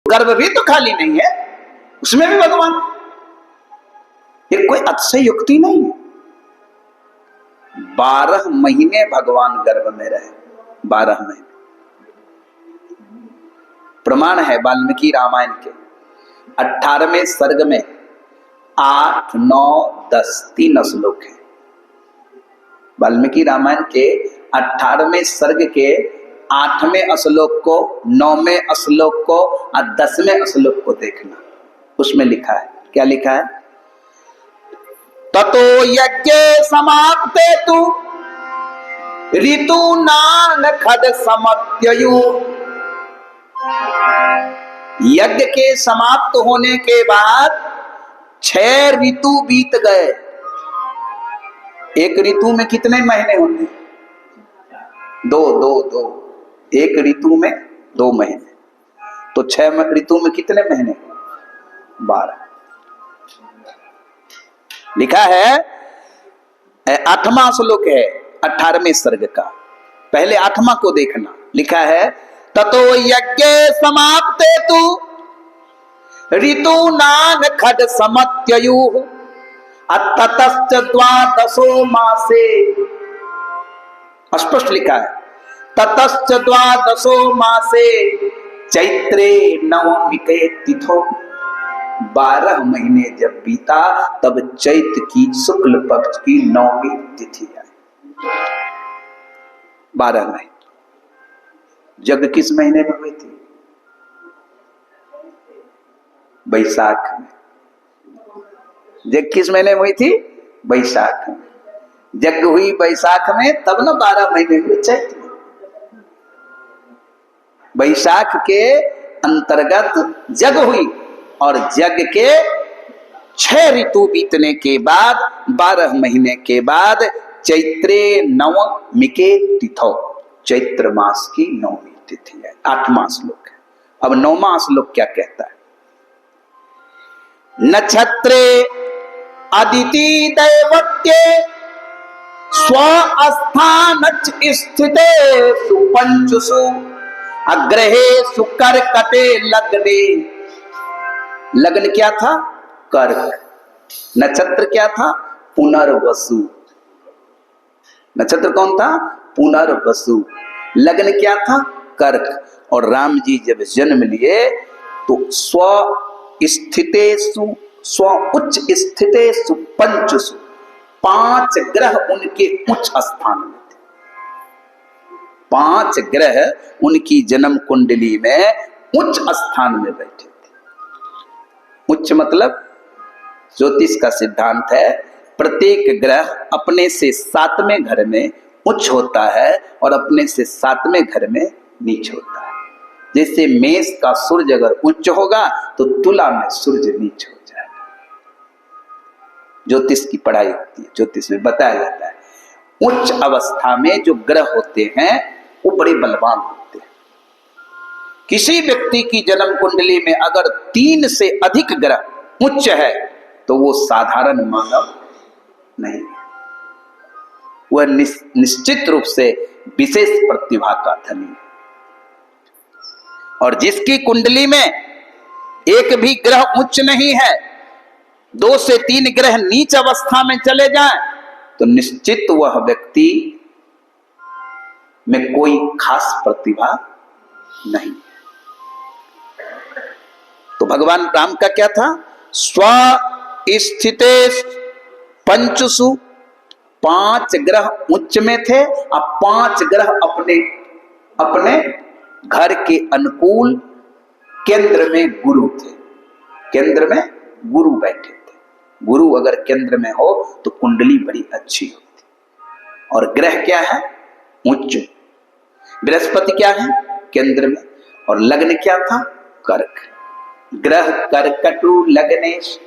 गर्भ भी तो खाली नहीं है, उसमें भी भगवान। ये कोई अतिशय युक्ति नहीं है। 12 महीने भगवान गर्भ में रहे, 12 महीने। प्रमाण है वाल्मीकि रामायण के 18वें सर्ग में 8, 9, 10 3 श्लोक है। वाल्मीकि रामायण के 18वें सर्ग के 8वें श्लोक को, 9वें श्लोक को और 10वें श्लोक को देखना। उसमें लिखा है, क्या लिखा है? ततो यज्ञ समाप्ते तु ऋतूनान खड समत्ययु। यज्ञ के समाप्त होने के बाद 6 ऋतु बीत गए। एक ऋतु में कितने महीने होते हैं? 2। एक ऋतु में 2 महीने, तो 6 ऋतु में कितने महीने? 12। लिखा है 8वां श्लोक है 18वें सर्ग का, पहले 8वां को देखना। लिखा है ततो यज्ञ समाप्ते तु ऋतूनान खड समत्ययुः ततश्च द्वादशो मासे। स्पष्ट लिखा है ततश्च द्वादशो मासे चैत्रे नवमिके तिथो। 12 महीने जब बीता तब चैत्र की शुक्ल पक्ष की 9वीं तिथि आई। 12 महीने। यज्ञ किस महीने में हुई थी? बैसाख में। यज्ञ किस महीने में हुई थी? बैसाख में। यज्ञ हुई बैसाख में, तब ना 12 महीने हुए चैत्र में। बैसाख के अंतर्गत यज्ञ हुई और यज्ञ के 6 ऋतु बीतने के बाद 12 महीने के बाद चैत्रे नवमिके तिथौ, चैत्र मास की 9वीं तिथि है। 8वां श्लोक है। अब 9वां श्लोक क्या कहता है? नक्षत्रे अदिति दैवत्ये स्वस्थान स्थिते सुपंचसु अग्रहे सुकर्कटे लग्ने। लग्न क्या था? कर्क। नक्षत्र क्या था? पुनर्वसु। नक्षत्र कौन था? पुनर्वसु। लग्न क्या था? कर्क। और राम जी जब जन्म लिए तो स्व स्थितेषु, स्व उच्च स्थितेषु पंचसु, 5 ग्रह उनके उच्च स्थान में थे। 5 ग्रह उनकी जन्म कुंडली में उच्च स्थान में बैठे थे। उच्च मतलब ज्योतिष का सिद्धांत है, प्रत्येक ग्रह अपने से 7वें घर में उच्च होता है और अपने से 7वें घर में नीच होता है। जैसे मेष का सूर्य अगर उच्च होगा तो तुला में सूर्य नीच हो जाएगा। ज्योतिष की पढ़ाई होती है, ज्योतिष में बताया जाता है उच्च अवस्था में जो ग्रह होते हैं वो बड़े बलवान होते हैं। किसी व्यक्ति की जन्म कुंडली में अगर 3 से अधिक ग्रह उच्च है तो वो साधारण मानव नहीं, वह निश्चित रूप से विशेष प्रतिभा का धनी। और जिसकी कुंडली में एक भी ग्रह उच्च नहीं है, 2 से 3 ग्रह नीच अवस्था में चले जाएं, तो निश्चित वह व्यक्ति में कोई खास प्रतिभा नहीं। तो भगवान राम का क्या था? स्व स्थिते पंचसु, 5 ग्रह उच्च में थे और 5 ग्रह अपने अपने घर के अनुकूल केंद्र में गुरु थे। केंद्र में गुरु बैठे थे। गुरु अगर केंद्र में हो तो कुंडली बड़ी अच्छी होती। और ग्रह क्या है? उच्च। बृहस्पति क्या है? केंद्र में। और लग्न क्या था? कर्क। ग्रह कर्कटु लग्नेश,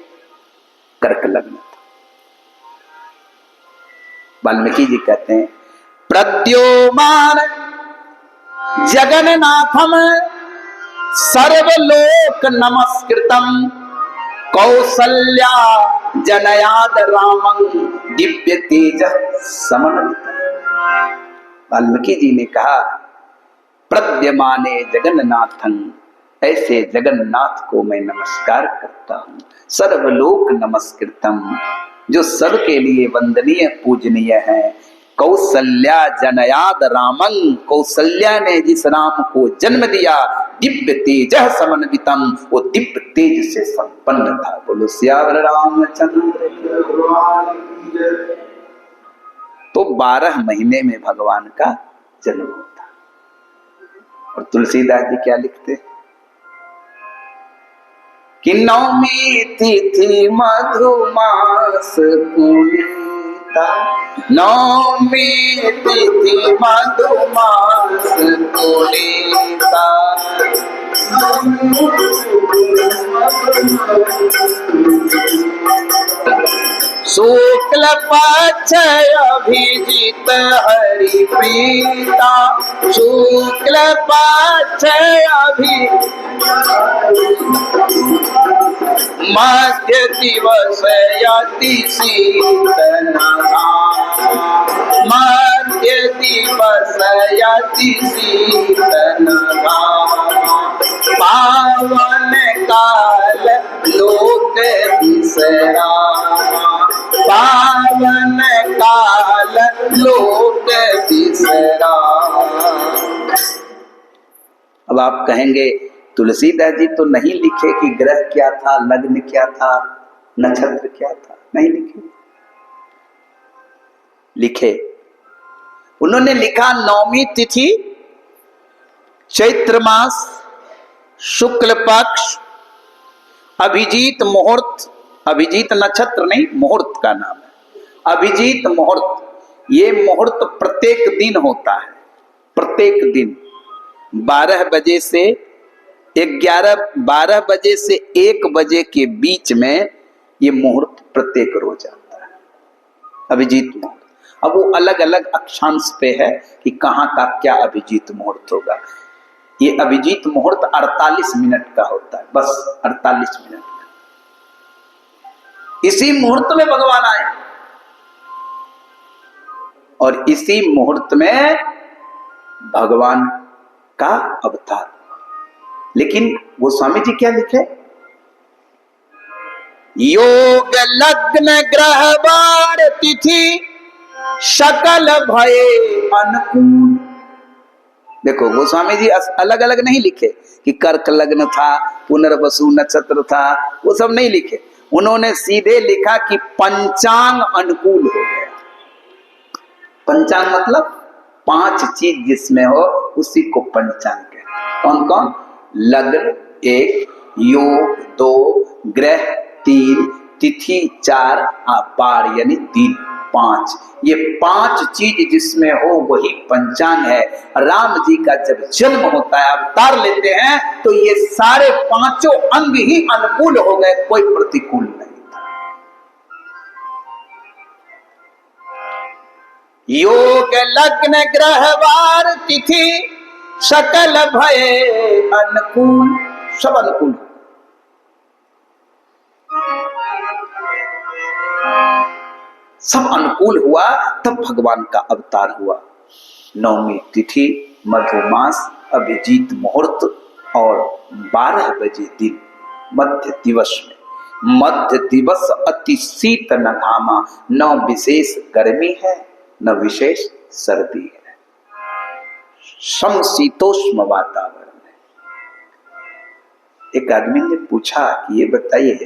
कर्क लग्न था। वाल्मीकि जी कहते हैं प्रद्योमान जगन्नाथम सर्वलोक नमस्कृतम कौसल्या जनयाद रामं दिव्य तेज समन्वितम्। वाल्मीकि जी ने कहा प्रद्यमाने जगन्नाथं ऐसे जगन्नाथ को मैं नमस्कार करता हूँ। सर्वलोक नमस्कृतम, जो सबके लिए वंदनीय पूजनीय है। कौसल्या जनयाद रामं, कौसल्या ने जिस राम को जन्म दिया, दिव्य तेज समन्वितम, वो दिव्य तेज से संपन्न था। बोलो सियावर रामचंद्र की जय। तो 12 महीने में भगवान का जन्म होता। और तुलसीदास जी क्या लिखते कि नवमी तिथि मधुमास पुनीता, नवमी तिथि मधुमास पुनीता, शुक्ल पक्ष अभिजीत हरि प्रीता, शुक्ल पक्ष मध्य दिवस यति शीतल, मध्य दिवस यति शीतल, पावन काल लोक विसरामा, पावन काल लोक विसरामा। अब आप कहेंगे तुलसीदास जी तो नहीं लिखे कि ग्रह क्या था, लग्न क्या था, नक्षत्र क्या था, नहीं लिखे। लिखे, उन्होंने लिखा नवमी तिथि, चैत्र मास, शुक्ल पक्ष, अभिजीत मुहूर्त, अभिजीत नक्षत्र नहीं, मुहूर्त का नाम है अभिजीत मुहूर्त। ये मुहूर्त प्रत्येक दिन होता है, प्रत्येक दिन 12 बजे से 12 बजे से 1 बजे के बीच में ये मुहूर्त प्रत्येक रोज आता है, अभिजीत मुहूर्त। अब वो अलग अलग अक्षांश पे है कि कहाँ का क्या अभिजीत मुहूर्त होगा। ये अभिजीत मुहूर्त 48 मिनट का होता है, बस 48 मिनट का। इसी मुहूर्त में भगवान आए और इसी मुहूर्त में भगवान का अवतार। लेकिन गोस्वामी जी क्या लिखे, योग लग्न ग्रह वार तिथि सकल भये अनुकूल। देखो गोस्वामी जी अलग अलग नहीं लिखे कि कर्क लग्न था, पुनर्वसु नक्षत्र था, वो सब नहीं लिखे। उन्होंने सीधे लिखा कि पंचांग अनुकूल हो गया। पंचांग मतलब 5 चीज जिसमें हो उसी को पंचांग कहते। कौन कौन? लग्न 1, योग 2, ग्रह 3, तिथि 4, पार यानी दिन 5। ये 5 चीज जिसमें हो वही पंचांग है। राम जी का जब जन्म होता है, अवतार लेते हैं, तो ये सारे 5 अंग ही अनुकूल हो गए, कोई प्रतिकूल नहीं था। योग लग्न ग्रह वार तिथि सकल भये अनुकूल, सब अनुकूल। सब अनुकूल हुआ, तब भगवान का अवतार हुआ। नवमी तिथि, मधुमास, अभिजीत मुहूर्त और 12 बजे दिन, मध्य दिवस में। मध्य दिवस अति शीत न घामा, न विशेष गर्मी है न विशेष सर्दी है, समशीतोष्ण वातावरण है। एक आदमी ने पूछा कि ये बताइए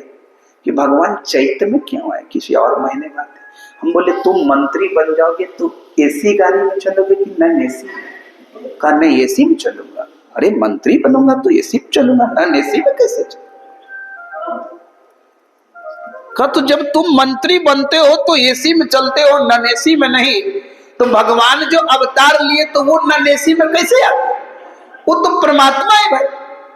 कि भगवान चैत्र में क्यों आए, किसी और महीने में आते? हम बोले तुम मंत्री बन जाओगे तो एसी गाड़ी में चलोगे कि नॉन एसी? कहा नहीं, एसी में चलूंगा। अरे मंत्री बनूंगा तो एसी में चलूंगा, नॉन एसी में कैसे चलूंगा? कहा तो जब तुम मंत्री बनते हो तो एसी में चलते हो, नॉन एसी में नहीं। तो भगवान जो अवतार लिए तो वो नॉन एसी में कैसे आते? वो तो परमात्मा है भाई।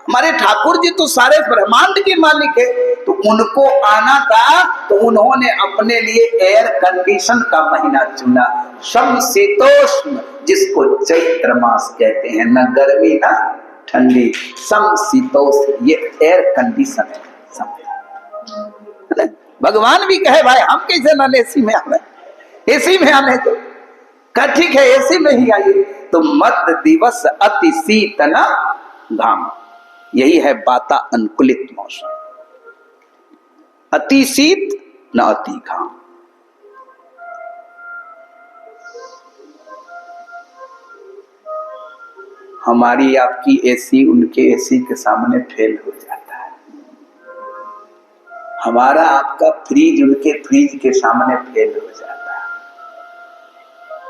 हमारे ठाकुर जी तो सारे ब्रह्मांड के मालिक है, तो उनको आना था तो उन्होंने अपने लिए एयर कंडीशन का महीना चुना, समशीतोष्ण, जिसको चैत्र मास कहते हैं, न गर्मी न ठंडी, समशीतोष्ण, ये एयर कंडीशन है। भगवान भी कहे भाई हम कैसे नॉन एसी में आवे, एसी में आने दो। कहा ठीक है एसी में ही आइए। तो मध्य दिवस अति शीत न घाम, यही है वातानुकूलित मौसम, अति शीत न अति घाम। हमारी आपकी एसी उनके एसी के सामने फेल हो जाता है, हमारा आपका फ्रिज उनके फ्रिज के सामने फेल हो जाता है।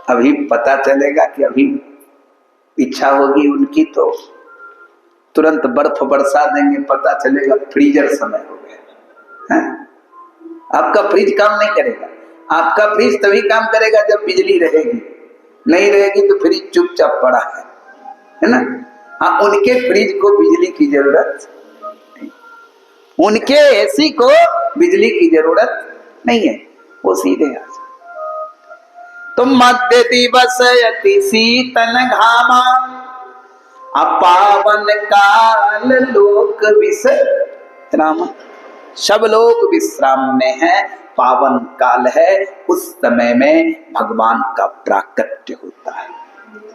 अभी पता चलेगा कि अभी इच्छा होगी उनकी तो तुरंत बर्फ बरसा देंगे, पता चलेगा फ्रीजर समय हो गया है। आपका फ्रिज काम नहीं करेगा, आपका फ्रिज तभी काम करेगा जब बिजली रहेगी, नहीं रहेगी तो फ्रिज चुपचाप पड़ा है ना। हाँ, उनके फ्रिज को बिजली की जरूरत नहीं, उनके एसी को बिजली की जरूरत नहीं है, वो सीधे आ जाए। तो मध्य दिवस अति शीतल घामा, अपावन काल लोक विश्राम। सब लोग विश्राम में है, पावन काल है, उस समय में भगवान का प्राकट्य होता है।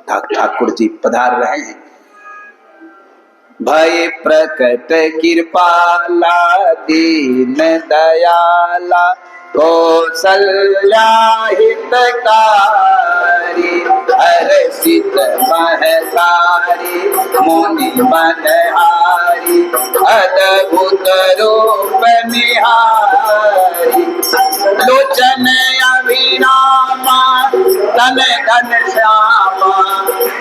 ठाकुर जी पधार रहे हैं। भय प्रकट कृपाला दीन दयाला, कौसल्या हितकारी, हर्षित महतारी, मुनि मनहारी, अद्भुत रूप निहारी। लोचन अभिरामा, तन घन श्यामा,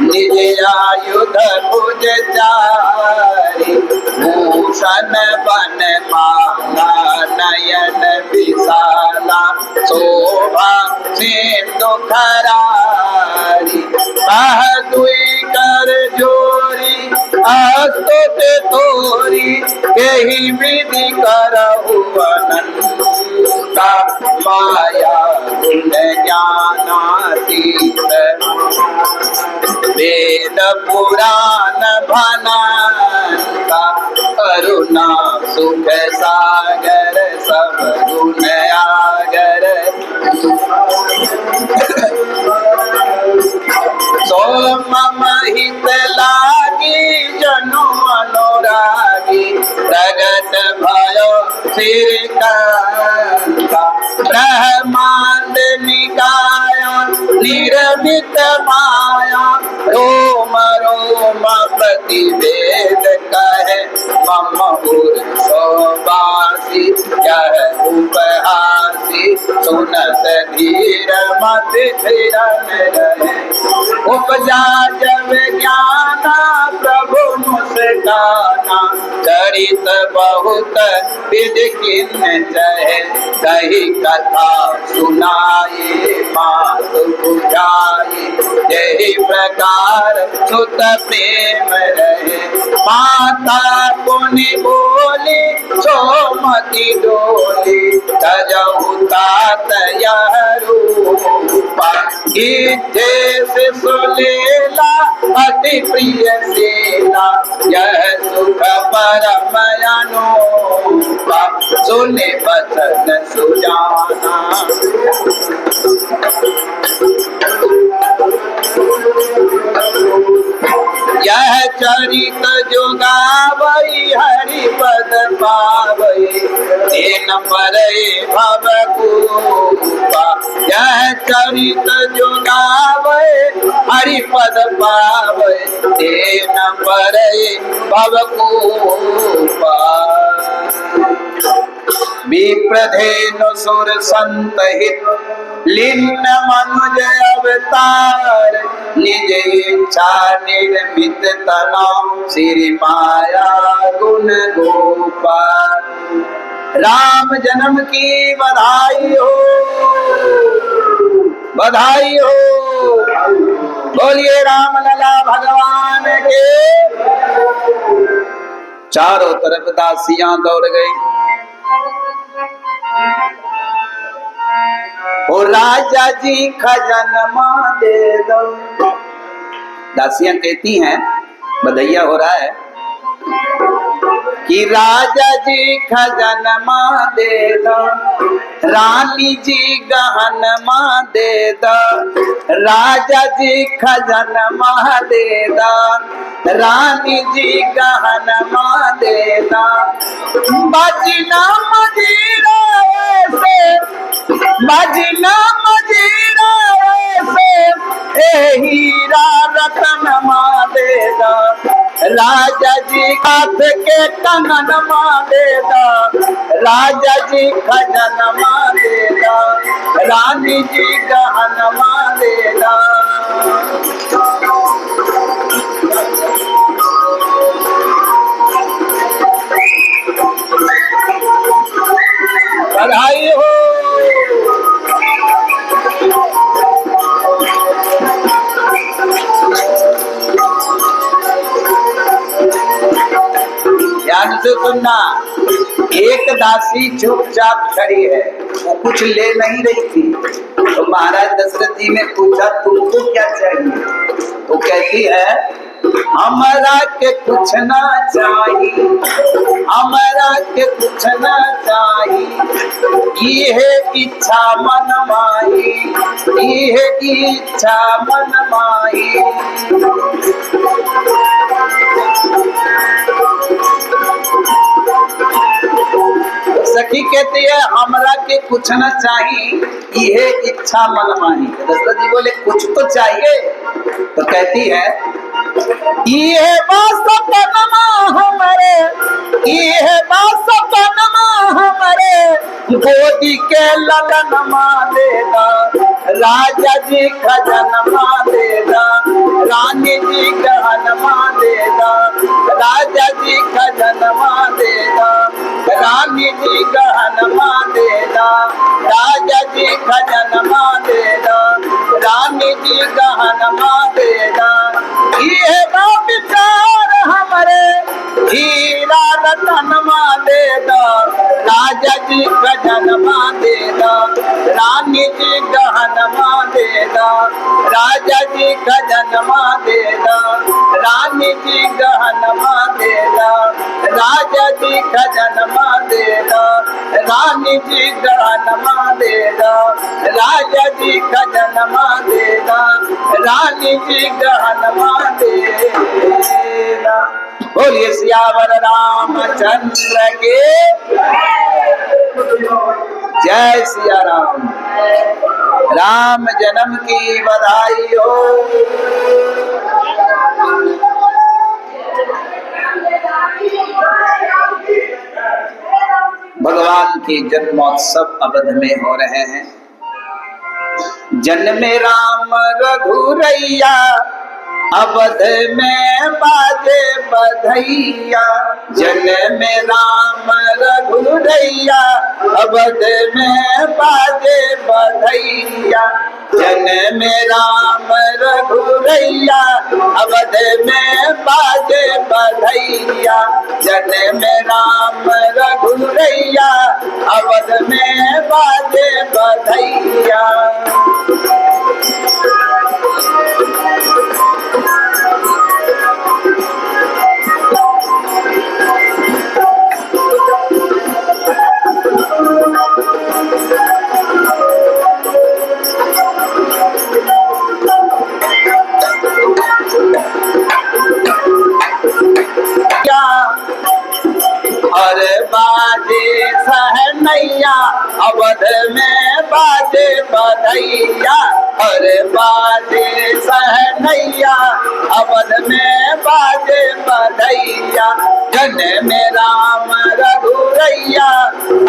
निज आयुध भुज चारी। भूषण बन माला, नयन विशाला, शोभा सिंधु खरारी। कह दुई कर जोरी, अस्तुत तोरी, यही विधि करहु अनंता। माया गुण ज्ञानातीत, वेद पुराण भनंता। करुणा सुख सागर, सब गुण आगर। सो मम हित लागी, जनु अनुरागी, प्रगट भयो श्रीकांता। ब्रह्मांड निकाया, निर्मित माया, रोम रोम प्रतिवेद कहे। मम पुरुषोवासी, यह उपहासी, सुनत धीर मत धीरन रहे। उपजा जब ज्ञाना, प्रभु मुस्काना, चरित बहुत विधि किन चहे। कही कथा सुनाई, मात बुझाई, यही प्रकार सुत प्रेम रहे। माता पुनि बोली, सोमति डोली, तजहु तात यह रूपा। गीते से सुलेला, अति प्रिय सेला, यह सुख परम अनूपा। सुने बचन सुजाना, यह चरित जो गावई, हरि पद पावई, तेन परई भव कूपा। यह चरित जो गावई, हरि पद पावई, तेन परई भव कूपा। विप्रधेनु सुर संत हित, लीन मनुज अवतार। निज इच्छा निर्मित तना, श्री माया गुण गोपाल। राम जन्म की बधाई हो, बधाई हो। बोलिए राम लला भगवान के। चारों तरफ दासियां दौड़ गई। ओ राजा जी खजनमा दे दो। दासियां कहती हैं, बधैया हो रहा है, कि राजा जी खजनमा दे दो, रानी जी गहनमा दे दो, राजा जी खजनमा दे दो, रानी जी गहनमा दे दो। बाजना मजीरा से, बाजना मजीरा से, ए हीरा रतनमा दे दो, राजा जी हाथ के कंगनमा दे दो, राजा जी खजनमा दे दो, रानी जी गहनमा दे दो। बधाई हो। ध्यान से सुनना, एक दासी चुपचाप खड़ी है, वो कुछ ले नहीं रही थी। तो महाराज दशरथ जी ने पूछा तुमको क्या चाहिए? तो कहती है हमरा के कुछ ना चाहिए, हमरा के कुछ ना चाहिए, ये इच्छा मन माही, ये इच्छा मन माही। सखी कहती है हमरा के कुछ न चाहिए, ये इच्छा मन माही। दशरथ जी बोले कुछ तो चाहिए। तो कहती है ये सपनमा हमारे, ये सपनमा हमारे, गोदी के ललनमा देगा, राजा जी खजनमा देगा, रानी जी गहनमा देगा, राजा जी खजनमा देगा, रानी जी गहनमा देगा, राजा जी खजनमा देगा, रानी जी गहनमा देगा। ये विचार हमारे हीरा रतनमा देगा, राजा जी खजनमा देगा, रानी जी गहनमा देगा, राजा जी खजनमा देगा, रानी जी गहनमा देगा, राजा जी खजनमा देगा, रानी जी गहनमा देगा, राजा जी खजनमा देगा, रानी जी गहनमा देगा। बोलिए सियावर रामचंद्र के जय सिया राम। राम जन्म की बधाई हो। भगवान के जन्मोत्सव अवध में हो रहे हैं। जन्मे राम रघुरैया, अवध में बाजे बधैया, जन्मे राम रघुरैया, अवध में बाजे बधैया, जन्मे राम रघुरैया, अवध में बाजे बधैया, जन्मे राम रघुरैया, अवध में बाजे बधैया। और बाजे सहनैया, अवध में बाजे बधैया, और बाजे सहनैया, अवध में बाजे बधैया, जन्मे राम रघुरैया,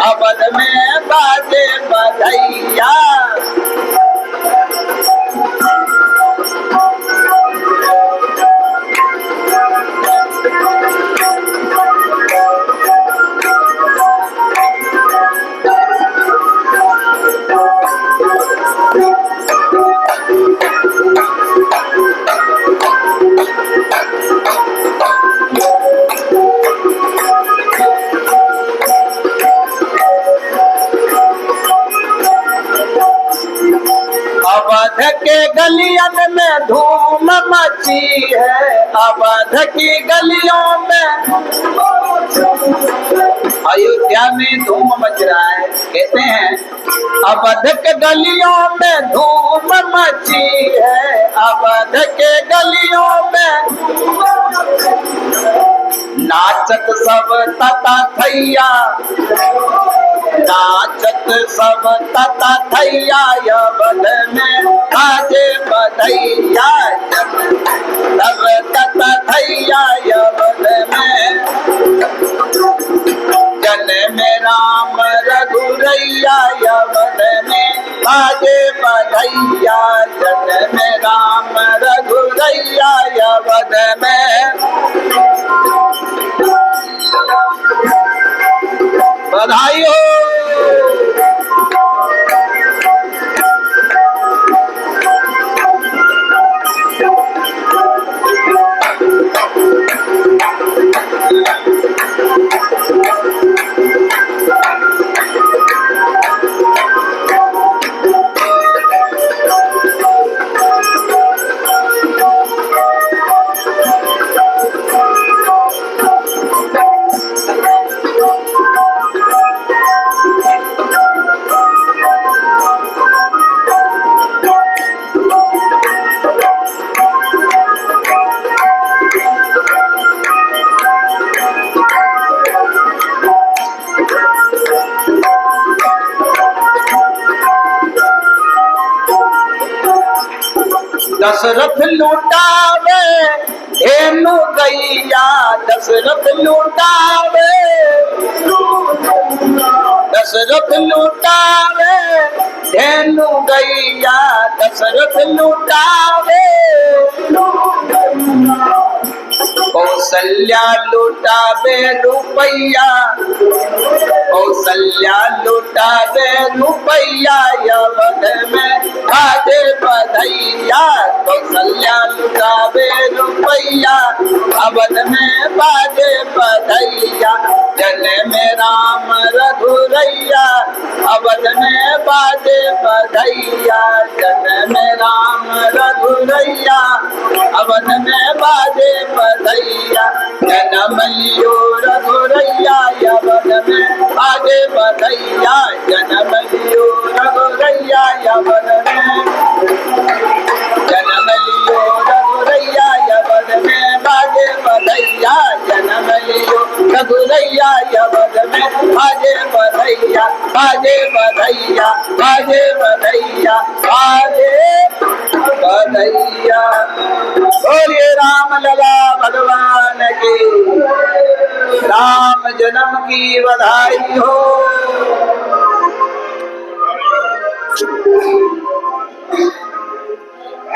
अवध में बाजे बधैया। अवध के गलियन में धूम मची है, अवध की गलियों में अयोध्या में धूम मच रहा है। कहते हैं अवध के गलियों में धूम मची है, अवध के गलियों में नाचत सब तता थैया, नाचत सब तता थैया, अवध में बाजे बधैया, सब तता थैया अवध में। जन्म राम रघुरैया अवध में बाजे बधैया, जन्म राम रघुरैया अवध में। बधाई हो। दशरथ लुटावे धेनु गैया, दशरथ लुटावे, दशरथ लुटावे धेनु गैया, दशरथ लुटावे। कौशल्या लुटावे रुपैया, कौशल्या लुटावे रुपैया, अवध में बाजे बधैया, कौशल्या लुटावे रुपैया, अवध में बाजे बधैया। जन्म राम रघुरैया अवध में बाजे बधैया, जन्म राम रघुरैया अवध में बाजे बधैया। जन्म लियो रघुरैया अवध में बाजे बधैया, जन्म लियो रघुरैया अवध में, जन्म लियो रघुरैया अवध में बाजे बधैया, जन्म लियो रघुरैया अवध में बाजे बधैया, बाजे बधैया, बाजे बधैया, बाजे बधैया। बोलिए राम लला भगवान की, राम जन्म की बधाई हो।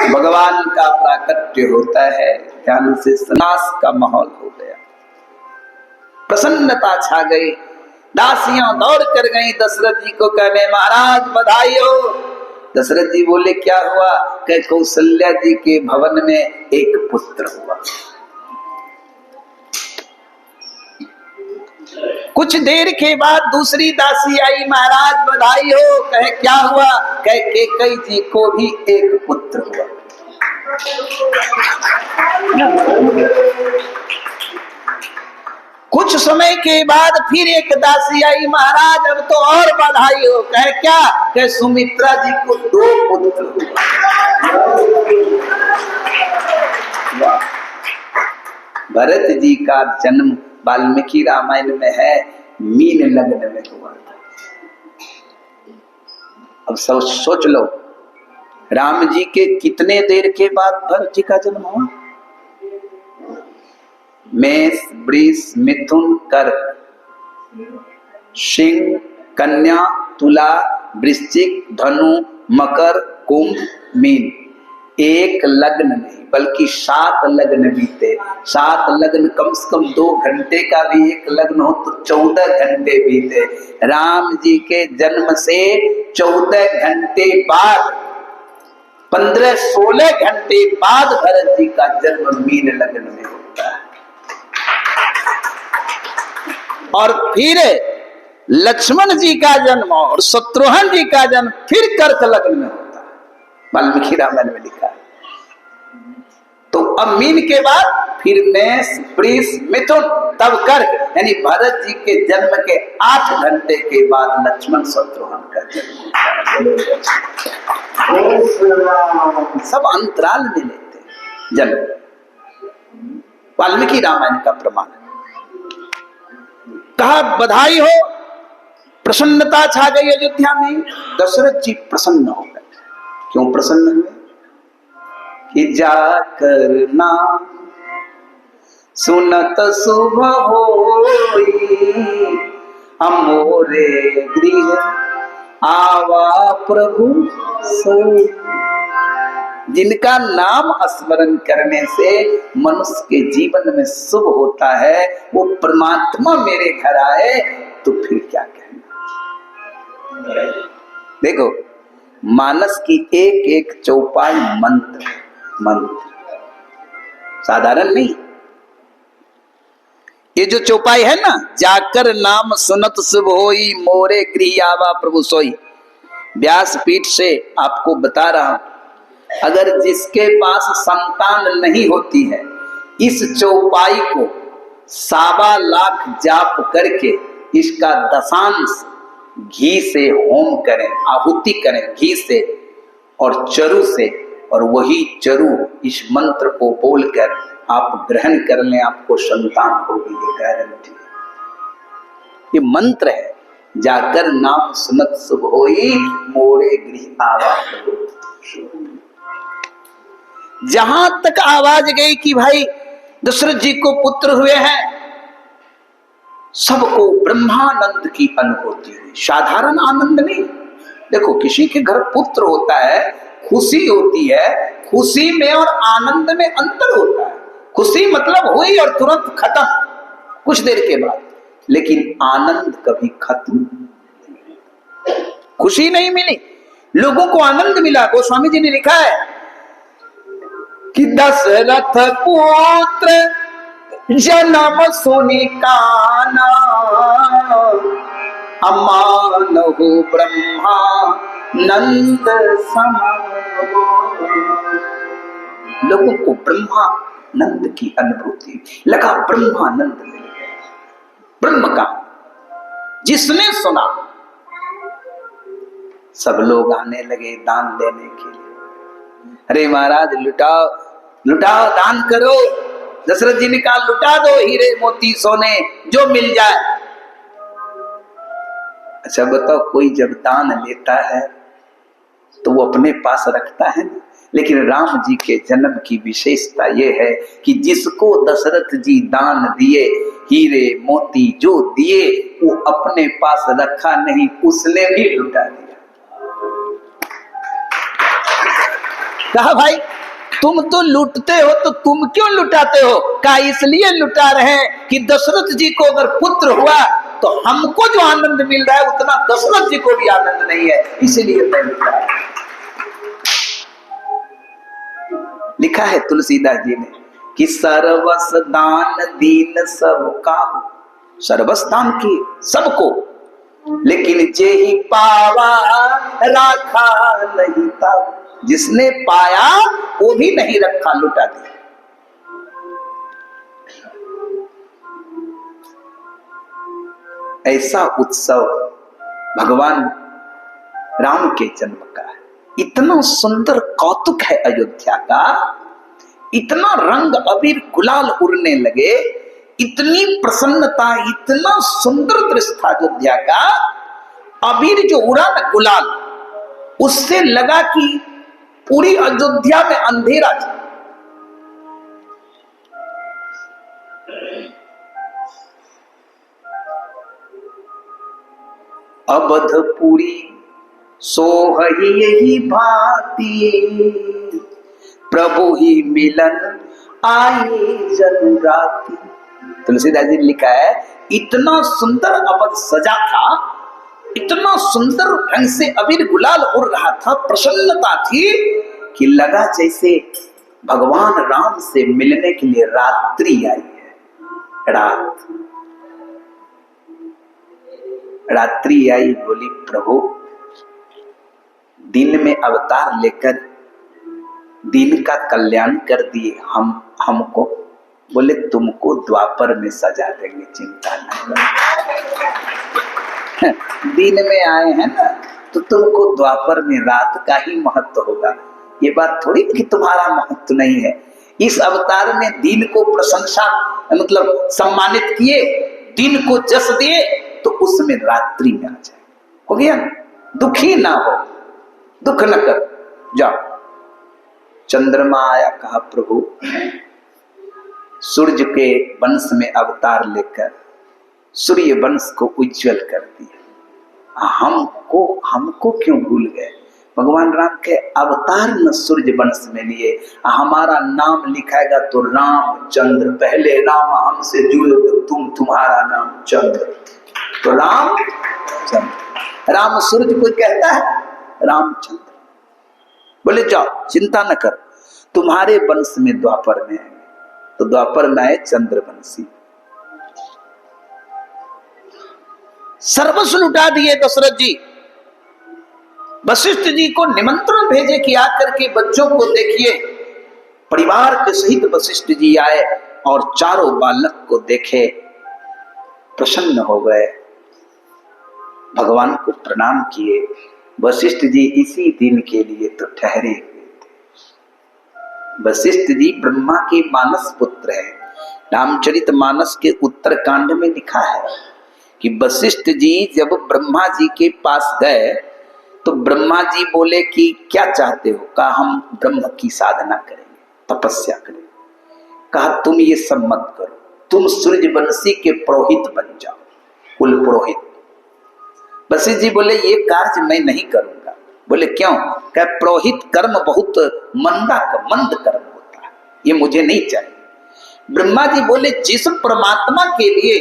भगवान का प्राकट्य होता है, ध्यान से सन्यास का माहौल हो गया, प्रसन्नता छा गई। दासियां दौड़ कर गई दशरथ जी को कहने महाराज बधाई हो। दशरथ जी बोले क्या हुआ? कह कौशल्या जी के भवन में एक पुत्र हुआ। कुछ देर के बाद दूसरी दासी आई, महाराज बधाई हो। कहे क्या हुआ? कहे कैकेयी जी को भी एक पुत्र हुआ। कुछ समय के बाद फिर एक दासी आई, महाराज अब तो और बधाई हो। कहे क्या? कहे सुमित्रा जी को 2 पुत्र हुआ। भरत जी का जन्म वाल्मीकि रामायण में है, मीन लग्न में हुआ था। अब सब सोच लो, राम जी के कितने देर के बाद भरत जी का जन्म हुआ? मेष, वृष, मिथुन, कर्क, सिंह, कन्या, तुला, वृश्चिक, धनु, मकर, कुंभ, मीन। एक लग्न नहीं बल्कि 7 लग्न बीते। 7 लग्न कम से कम 2 घंटे का भी एक लग्न हो तो 14 घंटे बीते। राम जी के जन्म से 14 घंटे बाद, 15-16 घंटे बाद भरत जी का जन्म मीन लग्न में होता है। और फिर लक्ष्मण जी का जन्म और शत्रुघ्न जी का जन्म फिर कर्क लग्न में होता है, वाल्मीकि रामायण में लिखा है। तो अब मीन के बाद फिर मेष वृष मिथुन तब कर, यानी भरत जी के जन्म के 8 घंटे के बाद लक्ष्मण शत्रुघ्न का जन्म। सब अंतराल में लेते हैं जन्म। वाल्मीकि रामायण का प्रमाण है। कहा बधाई हो, प्रसन्नता छा गई अयोध्या में। दशरथ जी प्रसन्न हो गए। क्यों प्रसन्न हुए? कि जाकर नाम सुनत शुभ होई, अमोरे गृह आवा प्रभु सोई। जिनका नाम स्मरण करने से मनुष्य के जीवन में शुभ होता है, वो परमात्मा मेरे घर आए तो फिर क्या कहना। देखो, मानस की एक एक चौपाई मंत्र, मंत्र साधारण नहीं। ये जो चौपाई है ना, जाकर नाम सुनत शुभ होई, मोरे गृह आवा प्रभु सोई, व्यासपीठ से आपको बता रहा हूं। अगर जिसके पास संतान नहीं होती है, इस चौपाई को 1.25 लाख जाप करके इसका दशांश घी से होम करें, आहुति करें घी से और चरु से, और वही चरु इस मंत्र को बोलकर आप ग्रहण कर लें, आपको संतान होगी, ये गारंटी। ये मंत्र है, जाकर नाम सुनत शुभ होई, मोरे गृह आवा प्रभु। जहां तक आवाज गई कि भाई दशरथ जी को पुत्र हुए हैं, सबको ब्रह्मानंद की अनुभूति हुई। साधारण आनंद नहीं। देखो, किसी के घर पुत्र होता है, खुशी होती है, खुशी में और आनंद में अंतर होता है। खुशी मतलब हुई और तुरंत खत्म कुछ देर के बाद, लेकिन आनंद कभी खत्म। खुशी नहीं मिली, लोगों को आनंद मिला। गोस्वामी जी ने लिखा है कि दशरथ पुत्र जन्म सुनि काना, अमान हो ब्रह्मा नंद समान। लोगों को ब्रह्मानंद की अनुभूति लगा, ब्रह्मानंद मिल गया। ब्रह्म का जिसने सुना, सब लोग आने लगे दान देने के लिए। अरे महाराज, लुटाओ लुटाओ, दान करो। दशरथ जी ने कहा, लुटा दो, हीरे मोती सोने जो मिल जाए। अच्छा बताओ, कोई जब दान लेता है तो वो अपने पास रखता है ना। लेकिन राम जी के जन्म की विशेषता ये है कि जिसको दशरथ जी दान दिए, हीरे मोती जो दिए, वो अपने पास रखा नहीं, उसने भी लुटा दिया। कहा भाई तुम तो लूटते हो, तो तुम क्यों लुटाते हो? कहा इसलिए लुटा रहे हैं कि दशरथ जी को अगर पुत्र हुआ तो हमको जो आनंद मिल रहा है उतना दशरथ जी को भी आनंद नहीं है, इसलिए मैं लुटा रहा हूं। लिखा है तुलसीदास जी ने कि सर्वस दान दीन सबका, सर्वस दान की सबको, लेकिन जे ही पावा राखा नहीं था। जिसने पाया वो भी नहीं रखा, लुटा दिया। ऐसा उत्सव भगवान राम के जन्म का है। इतना सुंदर कौतुक है अयोध्या का, इतना रंग अबीर गुलाल उड़ने लगे, इतनी प्रसन्नता, इतना सुंदर दृश्य था अयोध्या का। अबीर जो उड़ा ना गुलाल, उससे लगा कि पूरी अयोध्या में अंधेरा था। अवधपुरी सोहई यही भांति, प्रभु ही मिलन आई जन राती। तुलसीदास जी ने लिखा है, इतना सुंदर अवध सजा था, इतना सुंदर ढंग से अबीर गुलाल उड़ रहा था, प्रसन्नता थी कि लगा जैसे भगवान राम से मिलने के लिए रात्रि आई है। रात्रि आई, बोली प्रभु दिन में अवतार लेकर दिन का कल्याण कर दिए, हम हमको? बोले तुमको द्वापर में सजा देंगे, चिंता नहीं। दिन में आए हैं ना, तो तुमको द्वापर में रात का ही महत्व होगा। ये बात थोड़ी कि तुम्हारा महत्व नहीं है। इस अवतार में दिन को प्रशंसा मतलब सम्मानित किए, दिन को जस दिए, तो उसमें रात्रि में आ जाए। हो गया ना? दुखी ना हो, दुख न कर जाओ। चंद्रमा आया, कहा प्रभु सूर्य के वंश में अवतार लेकर सूर्य वंश को उज्जवल कर दिया। हमको क्यों भूल गए? भगवान राम के अवतार न सूर्य वंश में लिए, हमारा नाम लिखाएगा तो रामचंद्र। पहले राम हमसे जुड़े तो तुम्हारा नाम चंद्र, तो राम चंद्र। राम सूर्य कोई कहता है? रामचंद्र। बोले जाओ चिंता न कर, तुम्हारे वंश में द्वापर में आएंगे। तो द्वापर में आए चंद्रवंशी। सर्वस्व लुटा दिए दशरथ जी। वशिष्ठ जी को निमंत्रण भेजे कि आकर के बच्चों को देखिए। परिवार के सहित वशिष्ठ जी आए और चारों बालक को देखे, प्रसन्न हो गए, भगवान को प्रणाम किए। वशिष्ठ जी इसी दिन के लिए तो ठहरे हुए थे। वशिष्ठ जी ब्रह्मा के मानस पुत्र है। रामचरितमानस के उत्तरकांड में लिखा है कि वशिष्ठ जी जब ब्रह्मा जी के पास गए तो ब्रह्मा जी बोले कि क्या चाहते हो? कहा हम ब्रह्म की साधना करेंगे, तपस्या करेंगे। कहा तुम ये सब मत करो, तुम सूर्यवंशी के पुरोहित बन जाओ, कुल पुरोहित। वशिष्ठ जी बोले ये कार्य मैं नहीं करूंगा। बोले क्यों? कहा पुरोहित कर्म बहुत मंद कर्म होता है, ये मुझे नहीं चाहिए। ब्रह्मा जी बोले जिस परमात्मा के लिए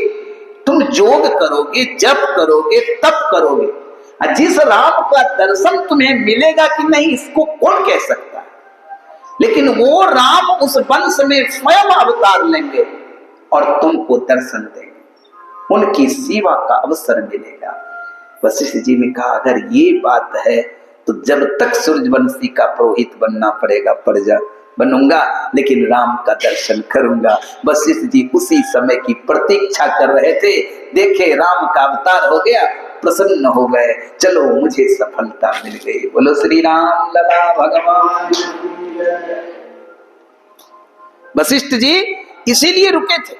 तुम योग करोगे, जप करोगे, तप करोगे, जिस राम का दर्शन तुम्हें मिलेगा कि नहीं, इसको कौन कह सकता है? लेकिन वो राम उस वंश में स्वयं अवतार लेंगे और तुमको दर्शन देंगे, उनकी सेवा का अवसर मिलेगा। वशिष्ठ जी ने कहा अगर ये बात है तो जब तक सूर्यवंशी का पुरोहित बनना पड़ेगा बनूंगा, लेकिन राम का दर्शन करूंगा। वशिष्ठ जी उसी समय की प्रतीक्षा कर रहे थे। देखे राम का अवतार हो गया, प्रसन्न हो गए। चलो मुझे सफलता मिल गई। बोलो श्री राम लला भगवान। वशिष्ठ जी इसीलिए रुके थे।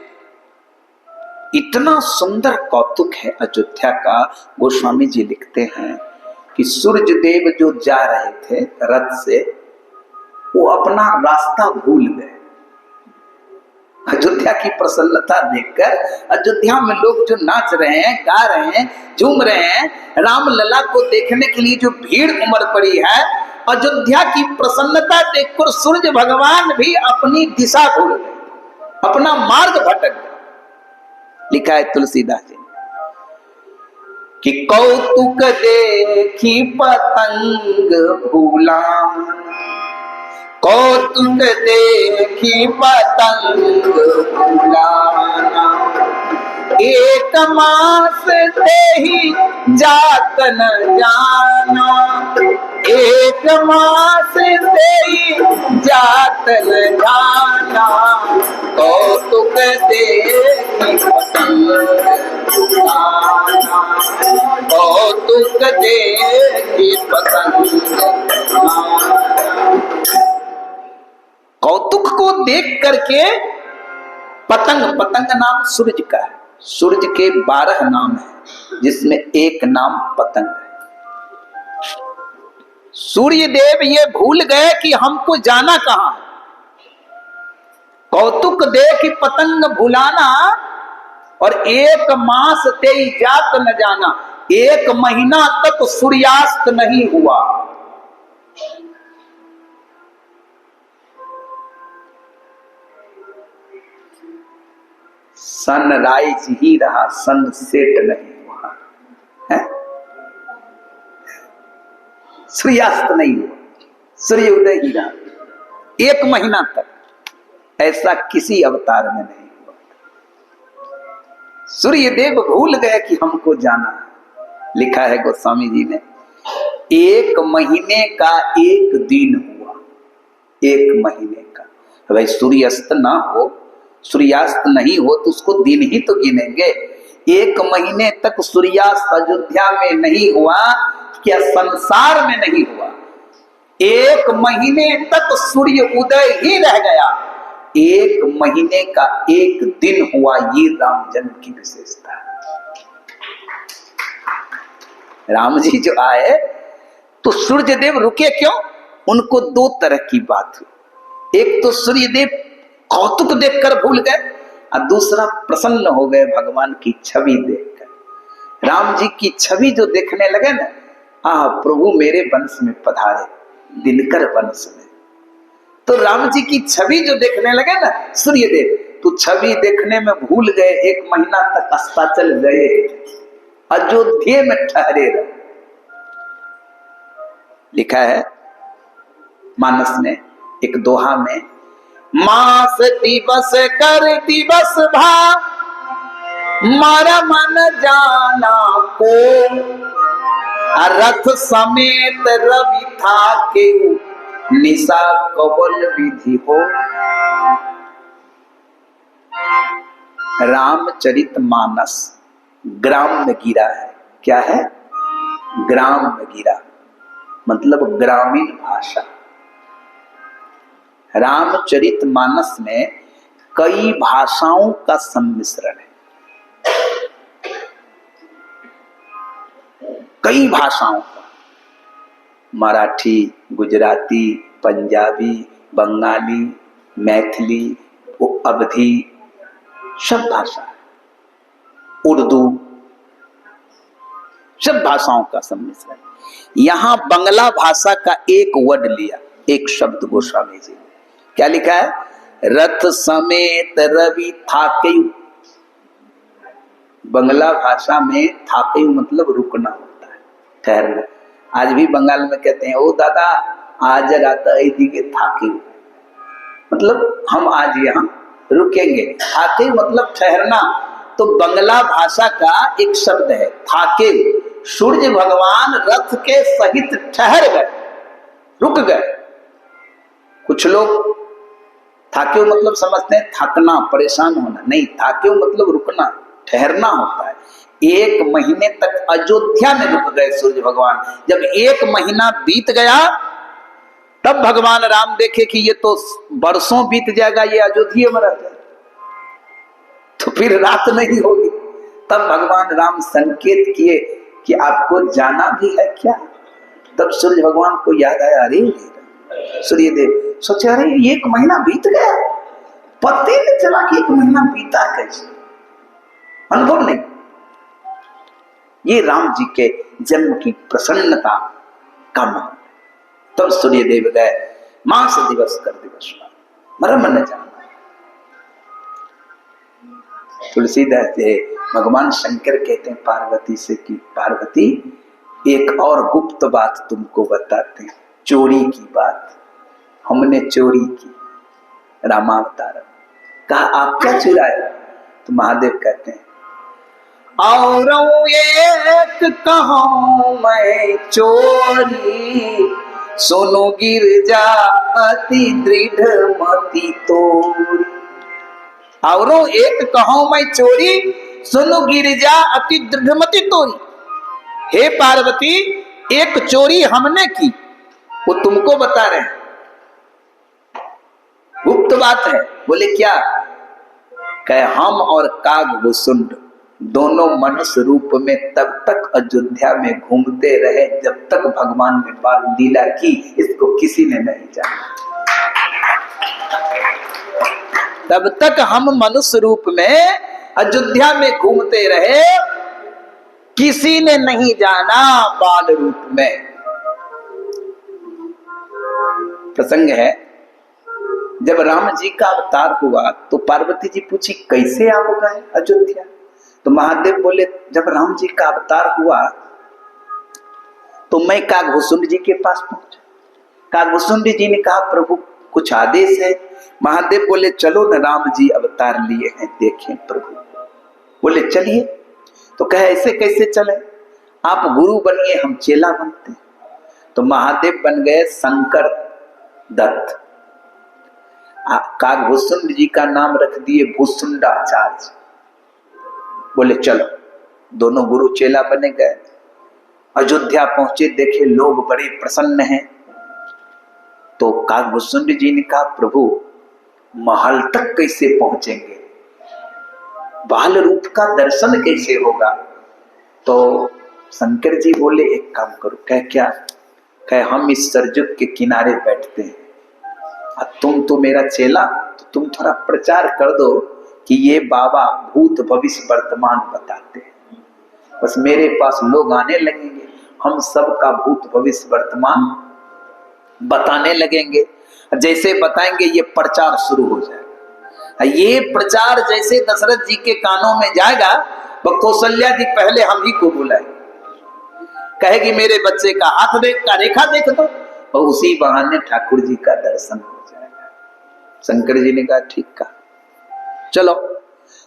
इतना सुंदर कौतुक है अयोध्या का। गोस्वामी जी लिखते हैं कि सूर्य देव जो जा रहे थे रथ से, वो अपना रास्ता भूल गए। अयोध्या की प्रसन्नता देखकर अयोध्या में लोग जो नाच रहे हैं, गा रहे हैं, झूम रहे हैं, राम लला को देखने के लिए जो भीड़ उमड़ पड़ी है, अयोध्या की प्रसन्नता देखकर सूर्य भगवान भी अपनी दिशा भूल गए, अपना मार्ग भटक गए। लिखा है तुलसीदास जी कि कौतुक देखी पतंग भूला, कौतुक देखी पतंग भूलाना, एक मास ते ही जात न जाना, एक मास ते ही जात न जाना, कौतुक देखी पतंग भूलाना, कौतुक देखी पतंग भूलाना। कौतुक को देख करके पतंग नाम सूरज का है। सूरज के 12 नाम है, जिसमें एक नाम पतंग है। सूर्य देव ये भूल गए कि हमको जाना कहां है। कौतुक देख पतंग भुलाना और एक मास ते जात न जाना, 1 महीना तक सूर्यास्त नहीं हुआ। सनराइज ही रहा, सनसेट नहीं हुआ है। सूर्यास्त नहीं हुआ, सूर्य उदय ही रहा 1 महीना तक। ऐसा किसी अवतार में नहीं हुआ। सूर्य देव भूल गए कि हमको जाना है। लिखा है गोस्वामी जी ने 1 महीने का 1 दिन हुआ, 1 महीने का। भाई सूर्यास्त ना हो, सूर्यास्त नहीं हो तो उसको दिन ही तो गिनेंगे। 1 महीने तक सूर्यास्त अयोध्या में नहीं हुआ, क्या संसार में नहीं हुआ? 1 महीने तक सूर्य उदय ही रह गया, 1 महीने का 1 दिन हुआ, ये राम जन्म की विशेषता है। राम जी जो आए तो सूर्य देव रुके क्यों? उनको 2 तरह की बात हुई। एक तो सूर्य देव कौतुक देखकर भूल गए, और दूसरा प्रसन्न हो गए भगवान की छवि देखकर। राम जी की छवि जो देखने लगे ना, प्रभु मेरे वंश में पधारे, दिनकर वंश में। तो राम जी की छवि जो देखने लगे ना सूर्य देव, तो छवि देखने में भूल गए, 1 महीना तक अस्ताचल गए, अयोध्या में ठहरे रहे। लिखा है मानस में एक दोहा में, मास दिवस कर दिवस भा, मारा मन जाना को, रथ समेत रवि था के, निशा कवल विधि हो। रामचरित मानस ग्राम में गिरा है। क्या है? ग्राम में गिरा, मतलब ग्रामीण भाषा। रामचरित मानस में कई भाषाओं का सम्मिश्रण है, कई भाषाओं का, मराठी, गुजराती, पंजाबी, बंगाली, मैथिली, अवधी, सब भाषा, उर्दू, सब भाषाओं का सम्मिश्रण। यहां बंगला भाषा का एक वर्ड लिया, एक शब्द गोस्वामी जी ने। क्या लिखा है? रथ समेत रवि थाकेयु। बंगला भाषा में थाकेयु मतलब रुकना होता है, ठहरना। आज भी बंगाल में कहते हैं, ओ दादा आज रात के थाकेयु, मतलब हम आज यहाँ रुकेंगे। थाकेयु मतलब ठहरना। तो बंगला भाषा का एक शब्द है थाकेयु। सूर्य भगवान रथ के सहित ठहर गए, रुक गए। कुछ लोग थाकेयु मतलब समझते हैं थकना, परेशान होना। नहीं, थाकेयु मतलब रुकना, ठहरना होता है। 1 महीने तक अयोध्या में रुक गए सूर्य भगवान। जब 1 महीना बीत गया, तब भगवान राम देखे कि ये तो बरसों बीत जाएगा, ये अयोध्या में रह जाए, तो फिर रात नहीं होगी। तब भगवान राम संकेत किए कि आपको जाना भी है क्या? तब सूर्य भगवान को याद आया, अरे सूर्य देव सोचे, अरे 1 महीना बीत गया, पता ही नहीं चला कि 1 महीना बीता कैसे, अनुभव नहीं। ये राम जी के जन्म की प्रसन्नता का मान। तब सूर्य देव गए, मास दिवस कर दिवस मरम न जाना। तुलसीदास जी भगवान शंकर कहते हैं पार्वती से कि पार्वती एक और गुप्त बात तुमको बताते हैं, चोरी की बात। हमने चोरी की, रामावतार। कहा आप क्या चुराए? तो महादेव कहते हैं, और एक कहूं मैं चोरी, सुनो गिरजा अति दृढ़ मति तोरी। और एक कहूं मैं चोरी, सुनो गिरजा अति दृढ़ मति तोरी। हे पार्वती, एक चोरी हमने की, वो तुमको बता रहे हैं, गुप्त बात है। बोले क्या? कहे हम और कागभूषुंड दोनों मनुष्य रूप में तब तक अयोध्या में घूमते रहे जब तक भगवान ने बाल लीला की, इसको किसी ने नहीं जाना। तब तक हम मनुष्य रूप में अयोध्या में घूमते रहे, किसी ने नहीं जाना बाल रूप में। प्रसंग है, जब राम जी का अवतार हुआ तो पार्वती जी पूछी कैसे आप गए अयोध्या? तो महादेव बोले जब राम जी का अवतार हुआ तो मैं कागभूषुंड जी के पास पहुंचा। कागभूषुंड जी ने कहा प्रभु कुछ आदेश है? महादेव बोले चलो न, राम जी अवतार लिए हैं, देखें प्रभु। बोले चलिए। तो कहे ऐसे कैसे चले? आप गुरु बनिए, हम चेला बनते। तो महादेव बन गए शंकर दत्त। काकभूषुंड जी का नाम रख दिए भूसुंडाचार्य। बोले चलो, दोनों गुरु चेला बने गए। अयोध्या पहुंचे, देखे लोग बड़े प्रसन्न हैं। तो काकभूषुंड जी ने कहा, प्रभु महल तक कैसे पहुंचेंगे, बाल रूप का दर्शन कैसे होगा? तो शंकर जी बोले एक काम करो। कह क्या? कह हम इस सरजुग के किनारे बैठते हैं, तुम तो मेरा चेला, तो तुम थोड़ा प्रचार कर दो कि ये बाबा भूत भविष्य वर्तमान बताते हैं। बस मेरे पास लोग आने लगेंगे, हम सबका भूत भविष्य वर्तमान बताने लगेंगे। जैसे बताएंगे ये प्रचार शुरू हो जाएगा। ये प्रचार जैसे दशरथ जी के कानों में जाएगा, वो कौशल्या जी पहले हम ही को बुलाएंगे, कहेगी मेरे बच्चे का हाथ देख का रेखा देख दो, और उसी बहाने ठाकुर जी का दर्शन हो जाएगा। शंकर जी ने कहा ठीक कहा, चलो।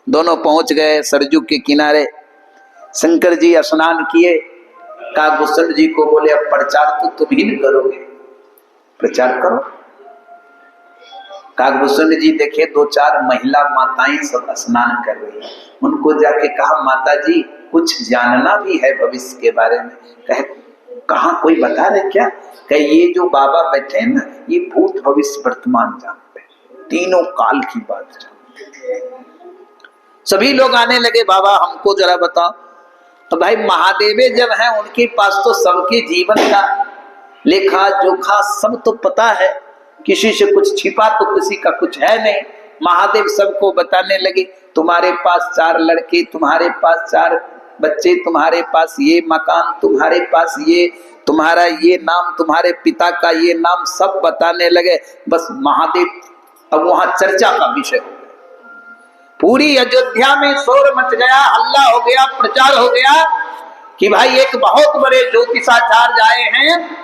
दोनों पहुंच गए सरजू के किनारे। शंकर जी स्नान किए, काकभूषुंड जी को बोले अब प्रचार तो तुम ही न करोगे, प्रचार करो। काकभूषुंड जी देखे 2-4 महिला माताएं सब स्नान कर रही हैं। उनको जाके कहा माता जी कुछ जानना भी है भविष्य के बारे में। कहे कहा कोई बता रहे क्या? कहे ये जो बाबा बैठे हैं ना, ये भूत भविष्य वर्तमान जानते हैं, तीनों काल की बात जानते हैं। सभी लोग आने लगे, बाबा हमको जरा बताओ। तो भाई महादेवे जब हैं, उनके पास तो सबके जीवन का लेखा जोखा सब तो पता है, किसी से कुछ छिपा तो किसी का कुछ है नहीं। महादेव सबको बताने लगे, तुम्हारे पास 4 लड़के, तुम्हारे पास 4 बच्चे, तुम्हारे पास ये मकान, तुम्हारे पास ये, तुम्हारा ये नाम, तुम्हारे पिता का ये नाम, सब बताने लगे। बस महादेव अब वहां चर्चा का विषय हो गया। पूरी अयोध्या में शोर मच गया, हल्ला हो गया, प्रचार हो गया कि भाई एक बहुत बड़े ज्योतिषाचार्य आए हैं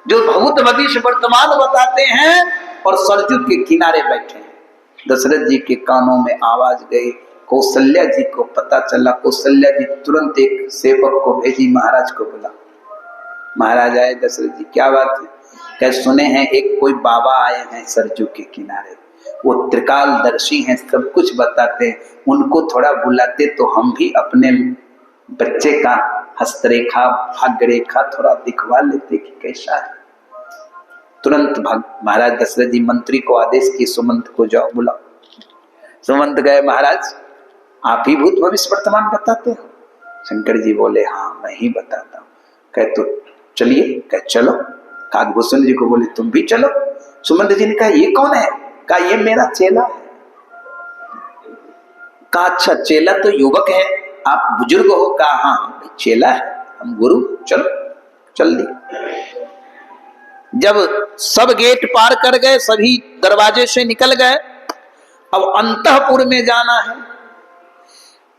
जो भूत भविष्य वर्तमान बताते हैं और सरजू के किनारे बैठे हैं। दशरथ जी के कानों में आवाज गई, कौशल्या जी को पता चला। कौशल्या जी तुरंत एक सेवक को भेजी, महाराज को बुला। महाराज आए, दशरथ जी क्या बात है? कह सुने हैं एक कोई बाबा आए हैं सरजू के किनारे, वो त्रिकालदर्शी हैं, सब कुछ बताते हैं, उनको थोड़ा बुलाते तो हम भी अपने बच्चे का हस्तरेखा भाग्य रेखा थोड़ा दिखवा लेते कि कैसा है। तुरंत महाराज दशरथ जी मंत्री को आदेश किए, सुमंत को जाओ बुलाओ। सुमंत गए, महाराज आप ही भूत भविष्य वर्तमान बताते हो? शंकर जी बोले हाँ मैं ही बताता हूँ। कहे तो चलिए। कहे चलो। काकभूषुंड जी को बोले तुम भी चलो। सुमंत जी ने कहा ये कौन है? कहा ये मेरा चेला है। कहा अच्छा चेला तो युवक है, आप बुजुर्ग हो? कहा हाँ चेला है, हम गुरु। चलो चल दी। जब सब गेट पार कर गए, सभी दरवाजे से निकल गए, अब अंतःपुर में जाना है।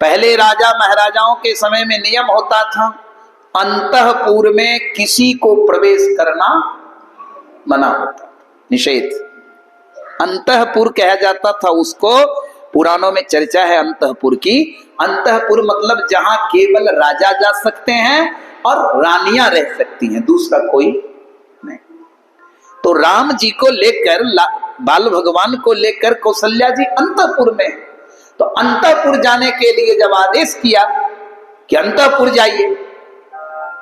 पहले राजा महाराजाओं के समय में नियम होता था, अंतःपुर में किसी को प्रवेश करना मना होता, निषेध। अंतःपुर कहा जाता था उसको, पुराणों में चर्चा है अंतःपुर की। अंतःपुर मतलब जहां केवल राजा जा सकते हैं और रानियां रह सकती हैं, दूसरा कोई नहीं। तो राम जी को लेकर, बाल भगवान को लेकर कौशल्या जी अंतःपुर में, तो अंतःपुर जाने के लिए जब आदेश किया कि अंतःपुर जाइए,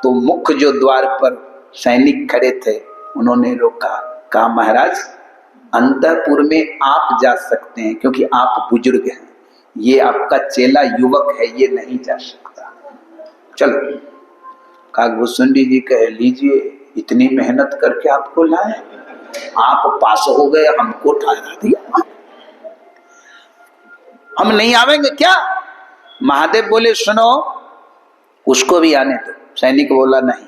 तो मुख्य जो द्वार पर सैनिक खड़े थे उन्होंने रोका। कहा महाराज अंतःपुर में आप जा सकते हैं क्योंकि आप बुजुर्ग हैं, ये आपका चेला युवक है, ये नहीं जा सकता। चलो। काकभूषुंड जी कह लीजिए इतनी मेहनत करके आपको लाए, आप पास हो गए, हमको ठहरा दिया, हम नहीं आवेंगे क्या? महादेव बोले सुनो उसको भी आने दो। सैनिक बोला नहीं,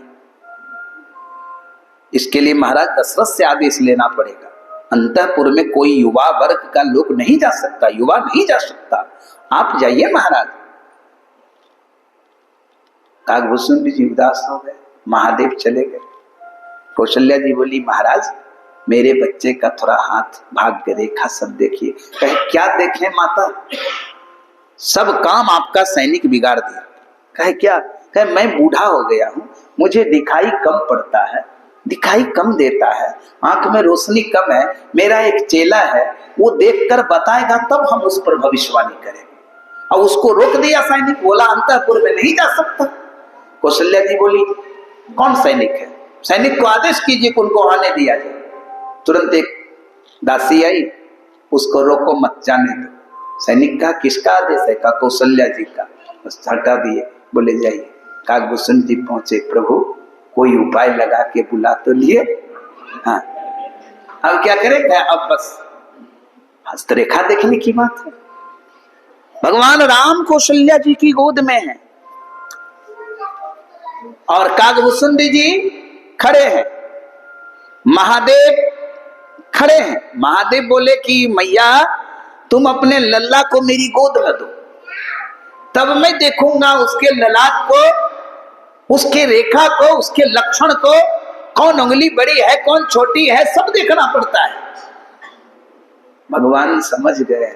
इसके लिए महाराज दशरथ से आदेश लेना पड़ेगा। अंतःपुर में कोई युवा वर्ग का लोग नहीं जा सकता, युवा नहीं जा सकता, आप जाइए महाराज। काकभूषुंड जी उदास हो गए, महादेव चले गए। कौशल्या जी बोली महाराज मेरे बच्चे का थोड़ा हाथ भाग्य रेखा सब देखिए। कहे क्या देखें माता? सब काम आपका सैनिक बिगाड़ दिया। कहे क्या? कहे मैं बूढ़ा हो गया हूं, मुझे दिखाई कम पड़ता है, दिखाई कम देता है, आंख में रोशनी कम है। मेरा एक चेला है, वो देखकर बताएगा तब हम उस पर भविष्यवाणी करेंगे। और उसको रोक दिया सैनिक, बोला अंतःपुर में नहीं जा सकता। कौशल्या जी बोली कौन सैनिक है? सैनिक को आदेश कीजिए कि उनको आने दिया जाए। तुरंत एक दासी आई, उसको रोको मत, जाने दो। सैनिक का किसका आदेश है? का कौशल्या जी का। बस हटा दिए, बोले जाइए। काकभूषण जी पहुंचे, प्रभु कोई उपाय लगा के बुला तो लिए। हाँ अब क्या करें? अब बस हस्तरेखा देखने की बात है। भगवान राम कौशल्या जी की गोद में है और काकभूषण जी खड़े हैं, महादेव खड़े हैं। महादेव बोले कि मैया तुम अपने लल्ला को मेरी गोद में दो, तब मैं देखूंगा उसके ललाट को, उसके रेखा को, उसके लक्षण को, कौन उंगली बड़ी है कौन छोटी है, सब देखना पड़ता है। भगवान समझ गए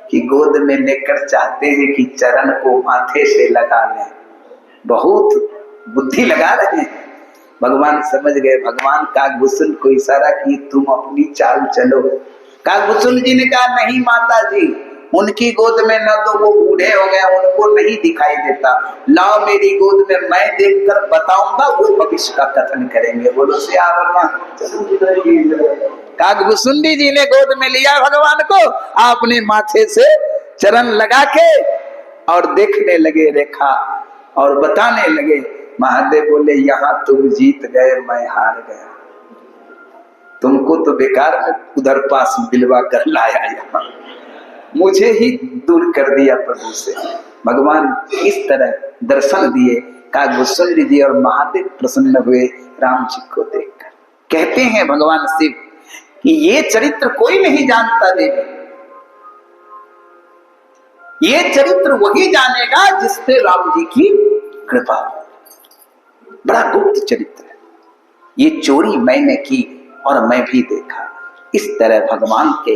कि गोद में लेकर चाहते हैं कि चरण को माथे से लगा लें, बहुत बुद्धि लगा रहे हैं। भगवान समझ गए। भगवान काकभूषण को इशारा की तुम अपनी चाल चलो। काकभूषण जी ने कहा नहीं माता जी, उनकी गोद में न तो वो बूढ़े हो गए, उनको नहीं दिखाई देता, लाओ मेरी गोद में, मैं देखकर बताऊंगा, वो भविष्य का कथन करेंगे। बोलो सियावर रामचंद्र। काकभूषण जी ने गोद में लिया भगवान को, आपने माथे से चरण लगा के और देखने लगे रेखा और बताने लगे। महादेव बोले यहाँ तुम जीत गए, मैं हार गया, तुमको तो बेकार में उधर पास दिलवा कर लाया, यहाँ मुझे ही दूर कर दिया प्रभु से। भगवान इस तरह दर्शन दिए। काकभूषण जी और महादेव प्रसन्न हुए राम जी को देखकर। कहते हैं भगवान शिव कि ये चरित्र कोई नहीं जानता देवी, ये चरित्र वही जानेगा जिस पे राम जी की कृपा हो। बड़ा गुप्त चरित्र है। ये चोरी मैंने की और मैं भी देखा। इस तरह भगवान के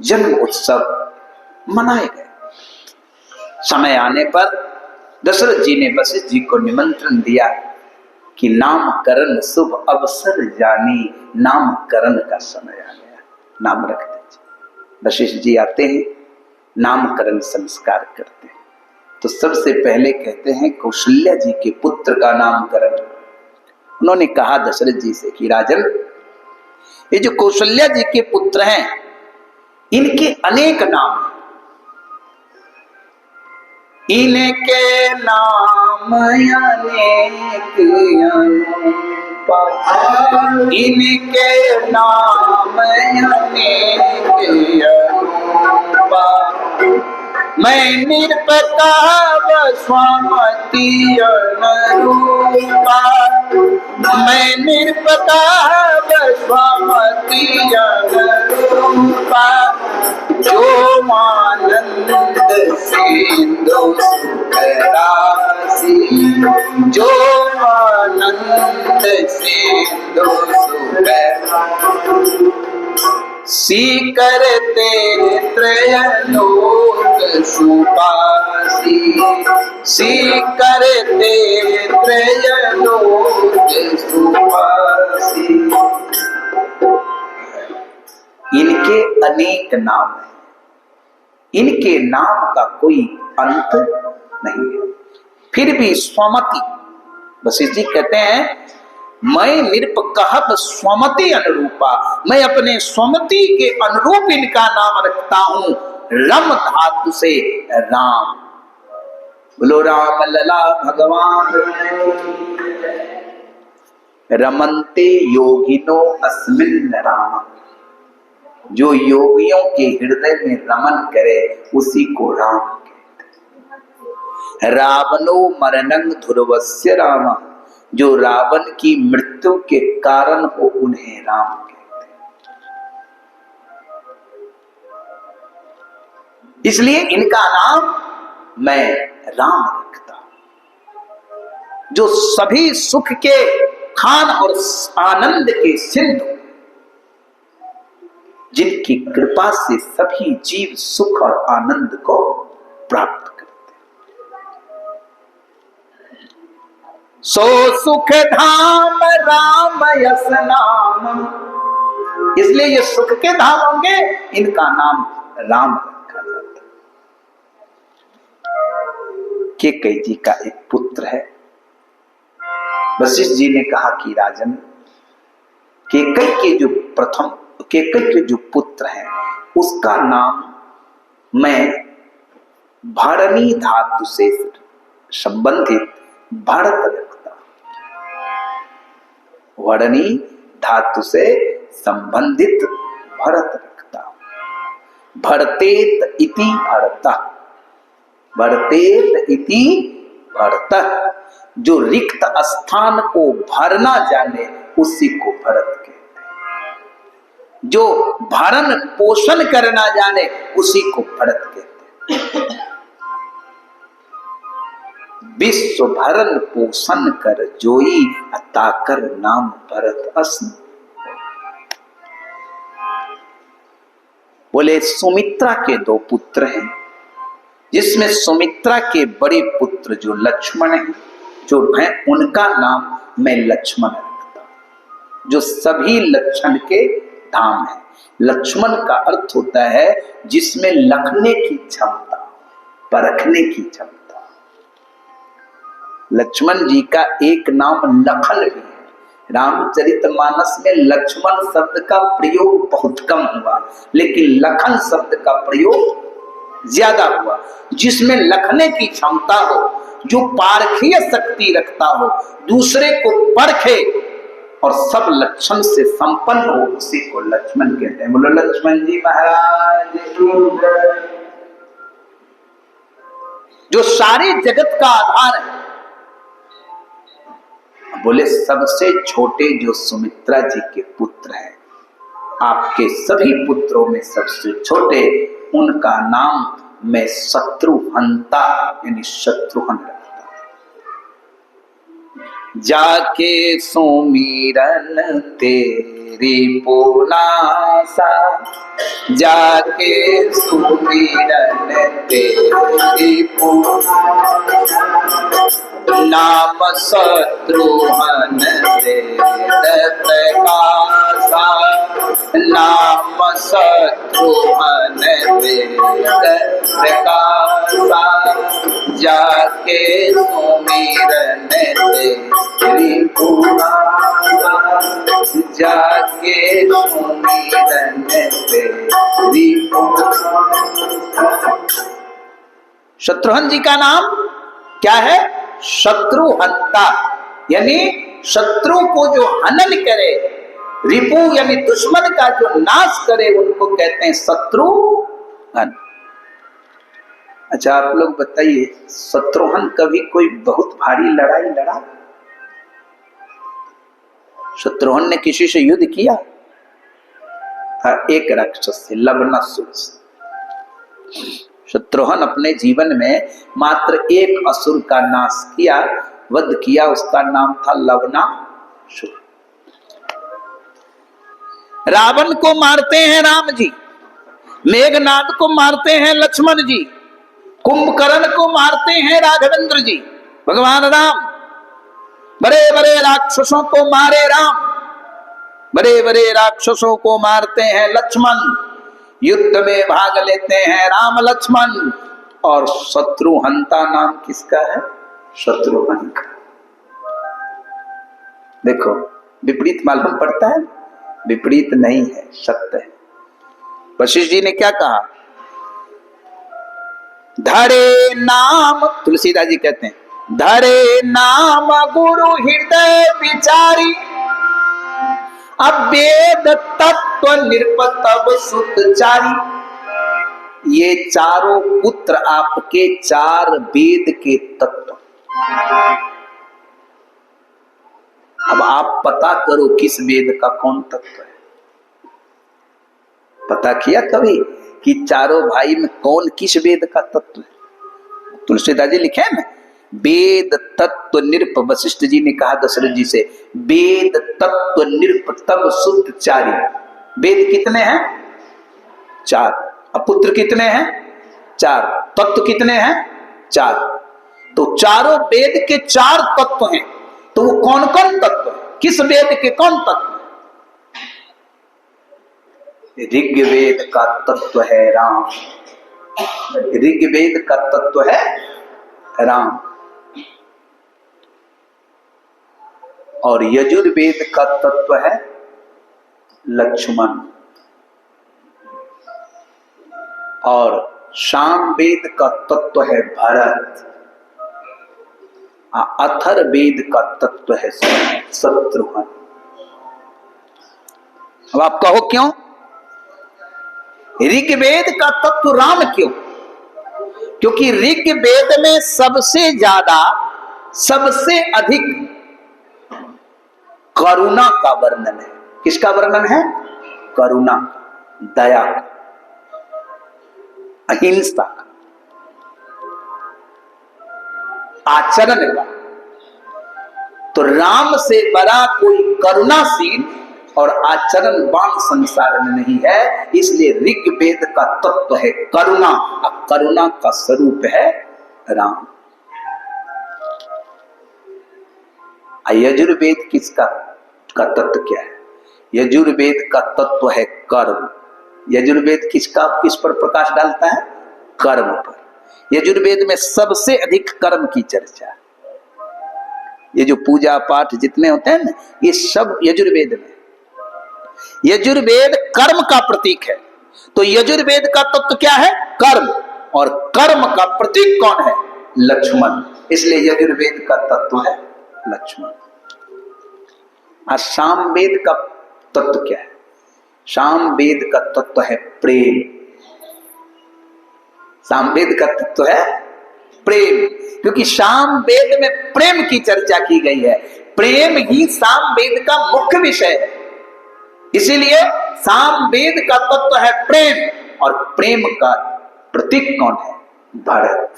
जन्म उत्सव मनाए गए। समय आने पर दशरथ जी ने वशिष्ठ जी को निमंत्रण दिया कि नामकरण शुभ अवसर जानी, नामकरण का समय आ गया, नाम रख दीजिए। वशिष्ठ जी आते हैं, नामकरण संस्कार करते हैं। तो सबसे पहले कहते हैं कौशल्या जी के पुत्र का नामकरण। उन्होंने कहा दशरथ जी से कि राजन, ये जो कौशल्या जी के पुत्र हैं, इनके अनेक नाम, इनके नाम अनेक अनुपा, इनके नाम अनेक अनुपा, मैं निरपताप स्वामति अनुरूपा, मैं निरपताप स्वामति अनुरूपा, जो आनंद सिंधु सुखराशि, जो आनंद सिंधु सुखराशि, सीकर तेरे त्रयलोक सुपासी, सीकर तेरे त्रयलोक सुपासी। इनके अनेक नाम हैं, इनके नाम का कोई अंत नहीं है। फिर भी स्वमति, वशिष्ठ जी कहते हैं मैं निरपकहब स्वमति अनुरूपा, मैं अपने स्वमति के अनुरूप इनका नाम रखता हूं, रम धातु से राम। बोलो राम लला भगवान। रमन्ते योगिनो अस्मिन् राम, जो योगियों के हृदय में रमन करे उसी को राम कहते हैं। रावणो मरणं ध्रुवस्य राम, जो रावण की मृत्यु के कारण हो उन्हें राम कहते हैं। इसलिए इनका नाम मैं राम रखता हूं। जो सभी सुख के खान और आनंद के सिंधु, जिनकी कृपा से सभी जीव सुख और आनंद को प्राप्त करते हैं। सो सुख धाम राम यस नाम। इसलिए ये सुख के धाम होंगे, इनका नाम राम रखा जाता है। केकई जी का एक पुत्र है। वशिष्ठ जी ने कहा कि राजन, केकई के जो प्रथम केकई के जो पुत्र हैं उसका नाम मैं भरणी धातु से संबंधित भरत रखता। भरणी धातु से संबंधित भरत रखता। भरतेत इति भरता, भरतेत इति भरता। जो रिक्त स्थान को भरना जाने उसी को भरत कहते हैं। जो भरण पोषण करना जाने उसी को भरत कहते हैं। विश्व भरण पोषण कर जोई, अताकर नाम भरत असन। बोले सुमित्रा के दो पुत्र हैं, जिसमें सुमित्रा के बड़े पुत्र जो लक्ष्मण हैं, जो हैं उनका नाम मैं लक्ष्मण रखता हूं, जो सभी लक्षण के धाम है। लक्ष्मण का अर्थ होता है जिसमें लखने की क्षमता, परखने की क्षमता। लक्ष्मण जी का एक नाम लखन भी है। रामचरितमानस में लक्ष्मण शब्द का प्रयोग बहुत कम हुआ, लेकिन लखन शब्द का प्रयोग ज्यादा हुआ। जिसमें लखने की क्षमता हो, जो पारखीय शक्ति रखता हो, दूसरे को परखे और सब लक्षण से संपन्न हो, उसी को लक्ष्मण कहते हैं। बोलो लक्ष्मण जी महाराज की जय। जो सारे जगत का आधार है। बोले सबसे छोटे जो सुमित्रा जी के पुत्र हैं, आपके सभी पुत्रों में सबसे छोटे, उनका नाम मैं शत्रुहंता यानी शत्रुघ्न रखता। जाके सुमिरन तेरी पुनासा, जाके सुमिरन तेरी पुनासा, नाम शत्रुघ्न वेद प्रकाशा, नाम शत्रुघ्न वेद प्रकाशा, जाके सुमिरन तेरी पुनासा, जाके सुमिरन तेरी पुनासा। शत्रुघ्न जी का नाम क्या है? शत्रुहंता, यानी शत्रु को जो हनन करे, रिपु यानी दुश्मन का जो नाश करे, उनको कहते हैं शत्रुघ्न। अच्छा आप लोग बताइए, शत्रुघ्न कभी कोई बहुत भारी लड़ाई लड़ा? शत्रुघ्न ने किसी से युद्ध किया था? एक राक्षस से, लवणासुर से। शत्रुघ्न अपने जीवन में मात्र एक असुर का नाश किया, वध किया, उसका नाम था लवणासुर। रावण को मारते हैं राम जी, मेघनाद को मारते हैं लक्ष्मण जी, कुंभकर्ण को मारते हैं राघवेंद्र जी। भगवान राम बड़े बड़े राक्षसों को मारे राम, बड़े बड़े राक्षसों को मारते हैं लक्ष्मण। युद्ध में भाग लेते हैं राम लक्ष्मण। और शत्रुहंता नाम किसका है? शत्रुघ्न का। देखो विपरीत मालूम पड़ता है, विपरीत नहीं है, सत्य है। वशिष्ठ जी ने क्या कहा? धरे नाम, तुलसीदास जी कहते हैं, धरे नाम गुरु हृदय विचारी, अवेद तत्व निरपतव सुतचारी। ये चारों पुत्र आपके चार वेद के तत्व। अब आप पता करो किस वेद का कौन तत्व है। पता किया कभी कि चारों भाई में कौन किस वेद का तत्व है? तुलसीदास जी लिखे ना, वेद तत्व निरप। वशिष्ठ जी ने कहा दशरथ जी से, वेद तत्व निरप तब सुतचारी। वेद कितने हैं? चार। अब पुत्र कितने हैं? चार। तत्व कितने हैं? चार। तो चारों वेद के चार तत्व हैं। तो वो कौन कौन तत्व है, किस वेद के कौन तत्व है? ऋग्वेद का तत्व है राम। ऋग्वेद का तत्व है राम और यजुर्वेद का तत्व है लक्ष्मण और सामवेद का तत्व है भरत। अथर्ववेद का तत्व है शत्रुघ्न। अब आप कहो क्यों ऋग्वेद का तत्व राम क्यों? क्योंकि ऋग्वेद में सबसे ज्यादा सबसे अधिक करुणा का वर्णन है। किसका वर्णन है? करुणा, दया, अहिंसा, आचरण का। तो राम से बड़ा कोई करुणाशील और आचरणवान संसार में नहीं है। इसलिए ऋग्वेद का तत्व है करुणा और करुणा का स्वरूप है राम। यजुर्वेद किसका का तत्व क्या है? यजुर्वेद का तत्व है कर्म। यजुर्वेद किस पर प्रकाश डालता है? कर्म पर। यजुर्वेद में सबसे अधिक कर्म की चर्चा। ये जो पूजा पाठ जितने होते हैं ना, ये सब यजुर्वेद में। यजुर्वेद कर्म का प्रतीक है। तो यजुर्वेद का तत्व क्या है? कर्म। और कर्म का प्रतीक कौन है? लक्ष्मण। इसलिए यजुर्वेद का तत्व है लक्ष्मण। सामवेद का तत्व क्या है? सामवेद का तत्व है प्रेम। सामवेद का तत्व है प्रेम, क्योंकि सामवेद में प्रेम की चर्चा की गई है। प्रेम ही सामवेद का मुख्य विषय है। इसीलिए सामवेद का तत्व है प्रेम और प्रेम का प्रतीक कौन है? भरत।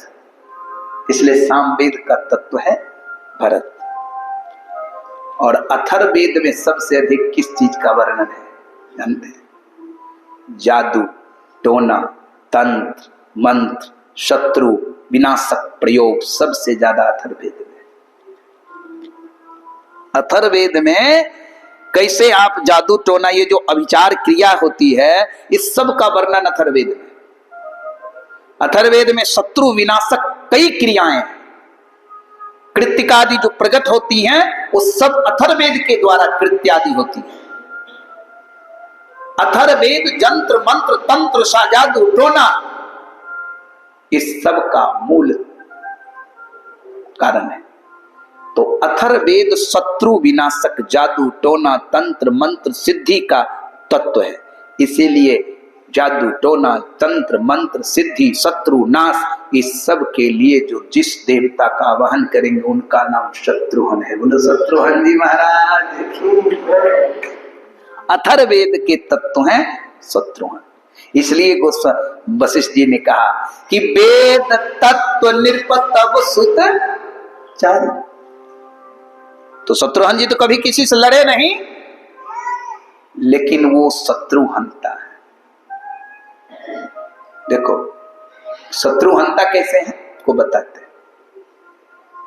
इसलिए सामवेद का तत्व है भरत। और अथर्ववेद में सबसे अधिक किस चीज का वर्णन है जानते हैं? जादू, टोना, तंत्र, मंत्र, शत्रु विनाशक प्रयोग सबसे ज्यादा अथर्ववेद में। अथर्ववेद में कैसे आप जादू टोना, ये जो अभिचार क्रिया होती है, इस सब का वर्णन अथर्ववेद में। अथर्ववेद में शत्रु विनाशक कई क्रियाएं हैं। कृत्तिकादि जो प्रकट होती हैं वो सब अथर्ववेद के द्वारा कृत्यादि होती है। अथर्ववेद जंत्र मंत्र तंत्र सा जादू टोना इस सब का मूल कारण है। तो अथर्ववेद शत्रु विनाशक जादू टोना तंत्र मंत्र सिद्धि का तत्व है। इसीलिए जादू टोना तंत्र मंत्र सिद्धि शत्रु नाश इस सब के लिए जो जिस देवता का आवाहन करेंगे उनका नाम शत्रुघ्न है। बोलो शत्रुघ्न जी महाराज की। अथर्ववेद के तत्व हैं शत्रुघ्न। इसलिए वशिष्ठ जी ने कहा कि वेद तत्व निरपतव सुत चारि। तो शत्रुघ्न जी तो कभी किसी से लड़े नहीं, लेकिन वो शत्रुहंता है। देखो शत्रुहंता कैसे है को बताते हैं।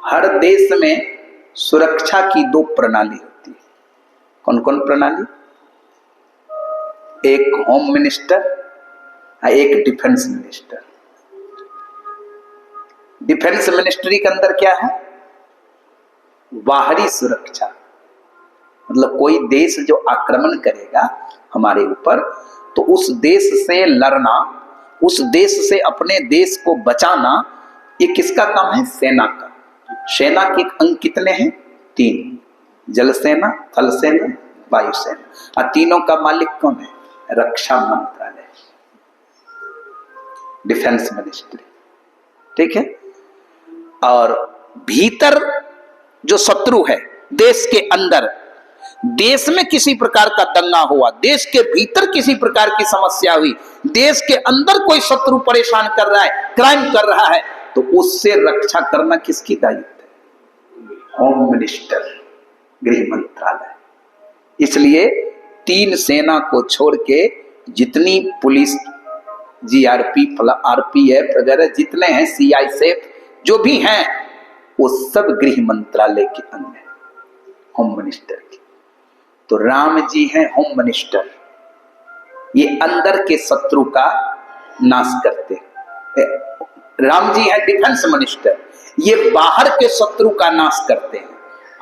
हर देश में सुरक्षा की दो प्रणाली होती है। कौन कौन प्रणाली? एक होम मिनिस्टर, एक डिफेंस मिनिस्टर। डिफेंस मिनिस्ट्री के अंदर क्या है? बाहरी सुरक्षा। मतलब कोई देश जो आक्रमण करेगा हमारे ऊपर, तो उस देश से लड़ना, उस देश से अपने देश को बचाना, ये किसका काम है? सेना का। सेना के अंग कितने हैं? 3। जल सेना, थल सेना, वायु सेना। और तीनों का मालिक कौन है? रक्षा मंत्रालय, डिफेंस मिनिस्ट्री। ठीक है। और भीतर जो शत्रु है, देश के अंदर, देश में किसी प्रकार का दंगा हुआ, देश के भीतर किसी प्रकार की समस्या हुई, देश के अंदर कोई शत्रु परेशान कर रहा है, क्राइम कर रहा है, तो उससे रक्षा करना किसकी दायित्व है? होम मिनिस्टर, गृह मंत्रालय। इसलिए 3 सेना को छोड़ के जितनी पुलिस, जीआरपी, आरपीएफ वगैरह जितने हैं, सीआईएसएफ जो भी हैं, वो सब गृह मंत्रालय के अंग है। होम मिनिस्टर की। तो राम जी हैं होम मिनिस्टर, ये अंदर के शत्रु का नाश करते। राम जी हैं डिफेंस मिनिस्टर, ये बाहर के शत्रु का नाश करते हैं।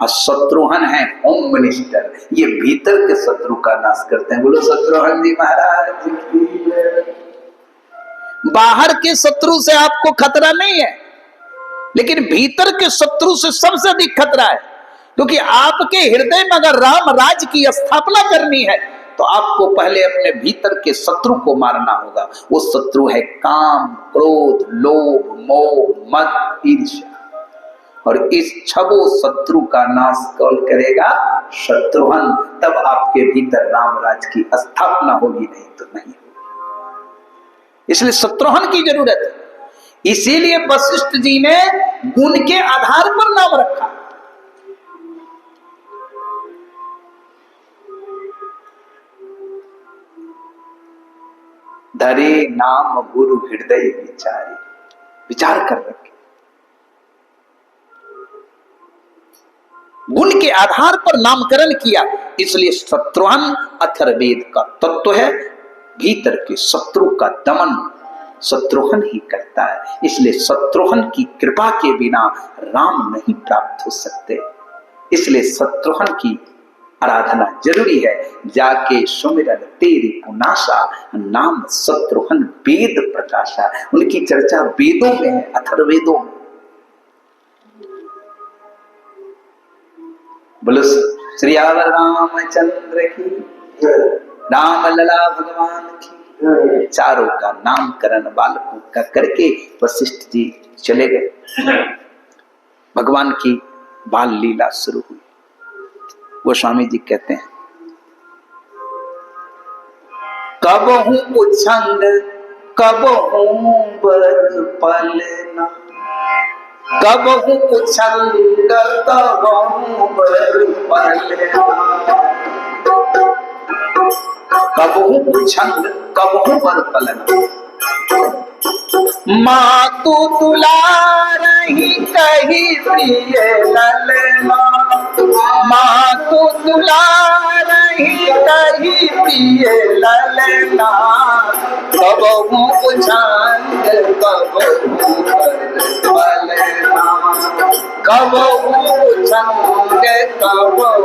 और शत्रुघ्न है होम मिनिस्टर, ये भीतर के शत्रु का नाश करते हैं। बोलो शत्रुघ्न जी महाराज की। बाहर के शत्रु से आपको खतरा नहीं है, लेकिन भीतर के शत्रु से सबसे अधिक खतरा है। क्योंकि आपके हृदय में अगर राम राज्य की स्थापना करनी है तो आपको पहले अपने भीतर के शत्रु को मारना होगा। वो शत्रु है काम, क्रोध, लोभ, मोह, मद, ईर्ष्या। और इस छबो शत्रु का नाश कौन करेगा? शत्रुघ्न। तब आपके भीतर राम राज्य की स्थापना होगी, नहीं तो नहीं होगी। इसलिए शत्रुघ्न की जरूरत है। इसीलिए वशिष्ठ जी ने गुण के आधार पर नाम रखा। धरे नाम गुरु हृदय विचारे, विचार कर रखे। गुण के आधार पर नामकरण किया, इसलिए शत्रुघ्न अथर्ववेद का तत्व है। भीतर के शत्रु का दमन शत्रुघ्न ही करता है। इसलिए शत्रुघ्न की कृपा के बिना राम नहीं प्राप्त हो सकते। इसलिए शत्रुघ्न की आराधना जरूरी है। जाके सुमिरन तेरी पुनासा, नाम शत्रुघ्न वेद प्रकाशा। उनकी चर्चा वेदों में है, अथर्ववेदों में। बोलो श्री रामचंद्र की, राम लला भगवान की। चारों का नामकरण बालकों का करके वशिष्ठ जी चले गए। भगवान की बाल लीला शुरू हुई। गोस्वामी जी कहते हैं, कब हूं उछंग कब हूं बर पलना, कब हूं उछंग कब हूं बर पलना, कब हूं उछंग कब हूं बर पलना। माँ तू दुलारही कही प्रिय ललना, माँ तू दुलारही कही प्रिय ललना। कब हूँ उछंग कब हूँ पलना, कब हूँ उछंग कब हूँ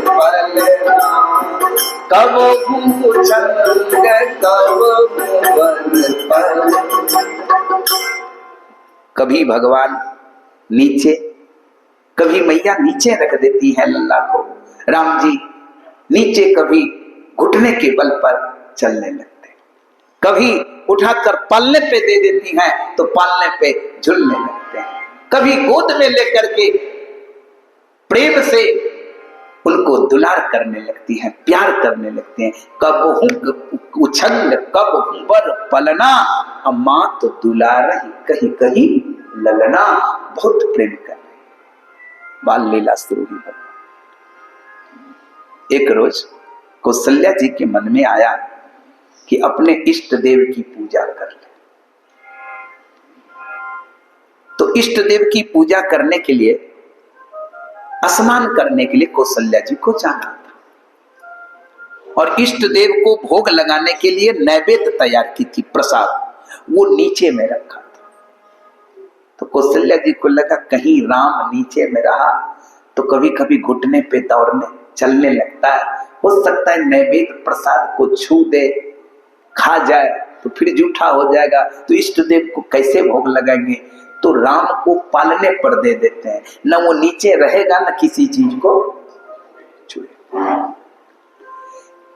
पलना, कब हूँ उछंग कब हूँ पलना। कभी भगवान नीचे, कभी मैया नीचे रख देती है लल्ला को। राम जी नीचे कभी घुटने के बल पर चलने लगते, कभी उठाकर पालने पे दे देती हैं तो पालने पे झूलने लगते हैं, कभी गोद में लेकर के प्रेम से उनको दुलार करने लगती हैं, प्यार करने लगते हैं। कब हूं उछंग कब हूं बर पलना, अम्मा तो दुलार ही कहीं कहीं ललना। बहुत प्रेम कर रहे। बाल लीला शुरू हुई। एक रोज कौशल्या जी के मन में आया कि अपने इष्ट देव की पूजा कर ले। तो इष्ट देव की पूजा करने के लिए, स्नान करने के लिए कौशल्या जी को जाना था और इष्ट देव को भोग लगाने के लिए नैवेद्य तैयार की थी, प्रसाद, वो नीचे में रखा था। तो कौशल्या जी को लगा कहीं राम नीचे में रहा तो कभी कभी घुटने पे दौड़ने चलने लगता है, हो सकता है नैवेद्य प्रसाद को छू दे, खा जाए तो फिर जूठा हो जाएगा, तो इष्ट देव को कैसे भोग लगाएंगे। तो राम को पालने पर दे देते हैं, न वो नीचे रहेगा न किसी चीज को छुए।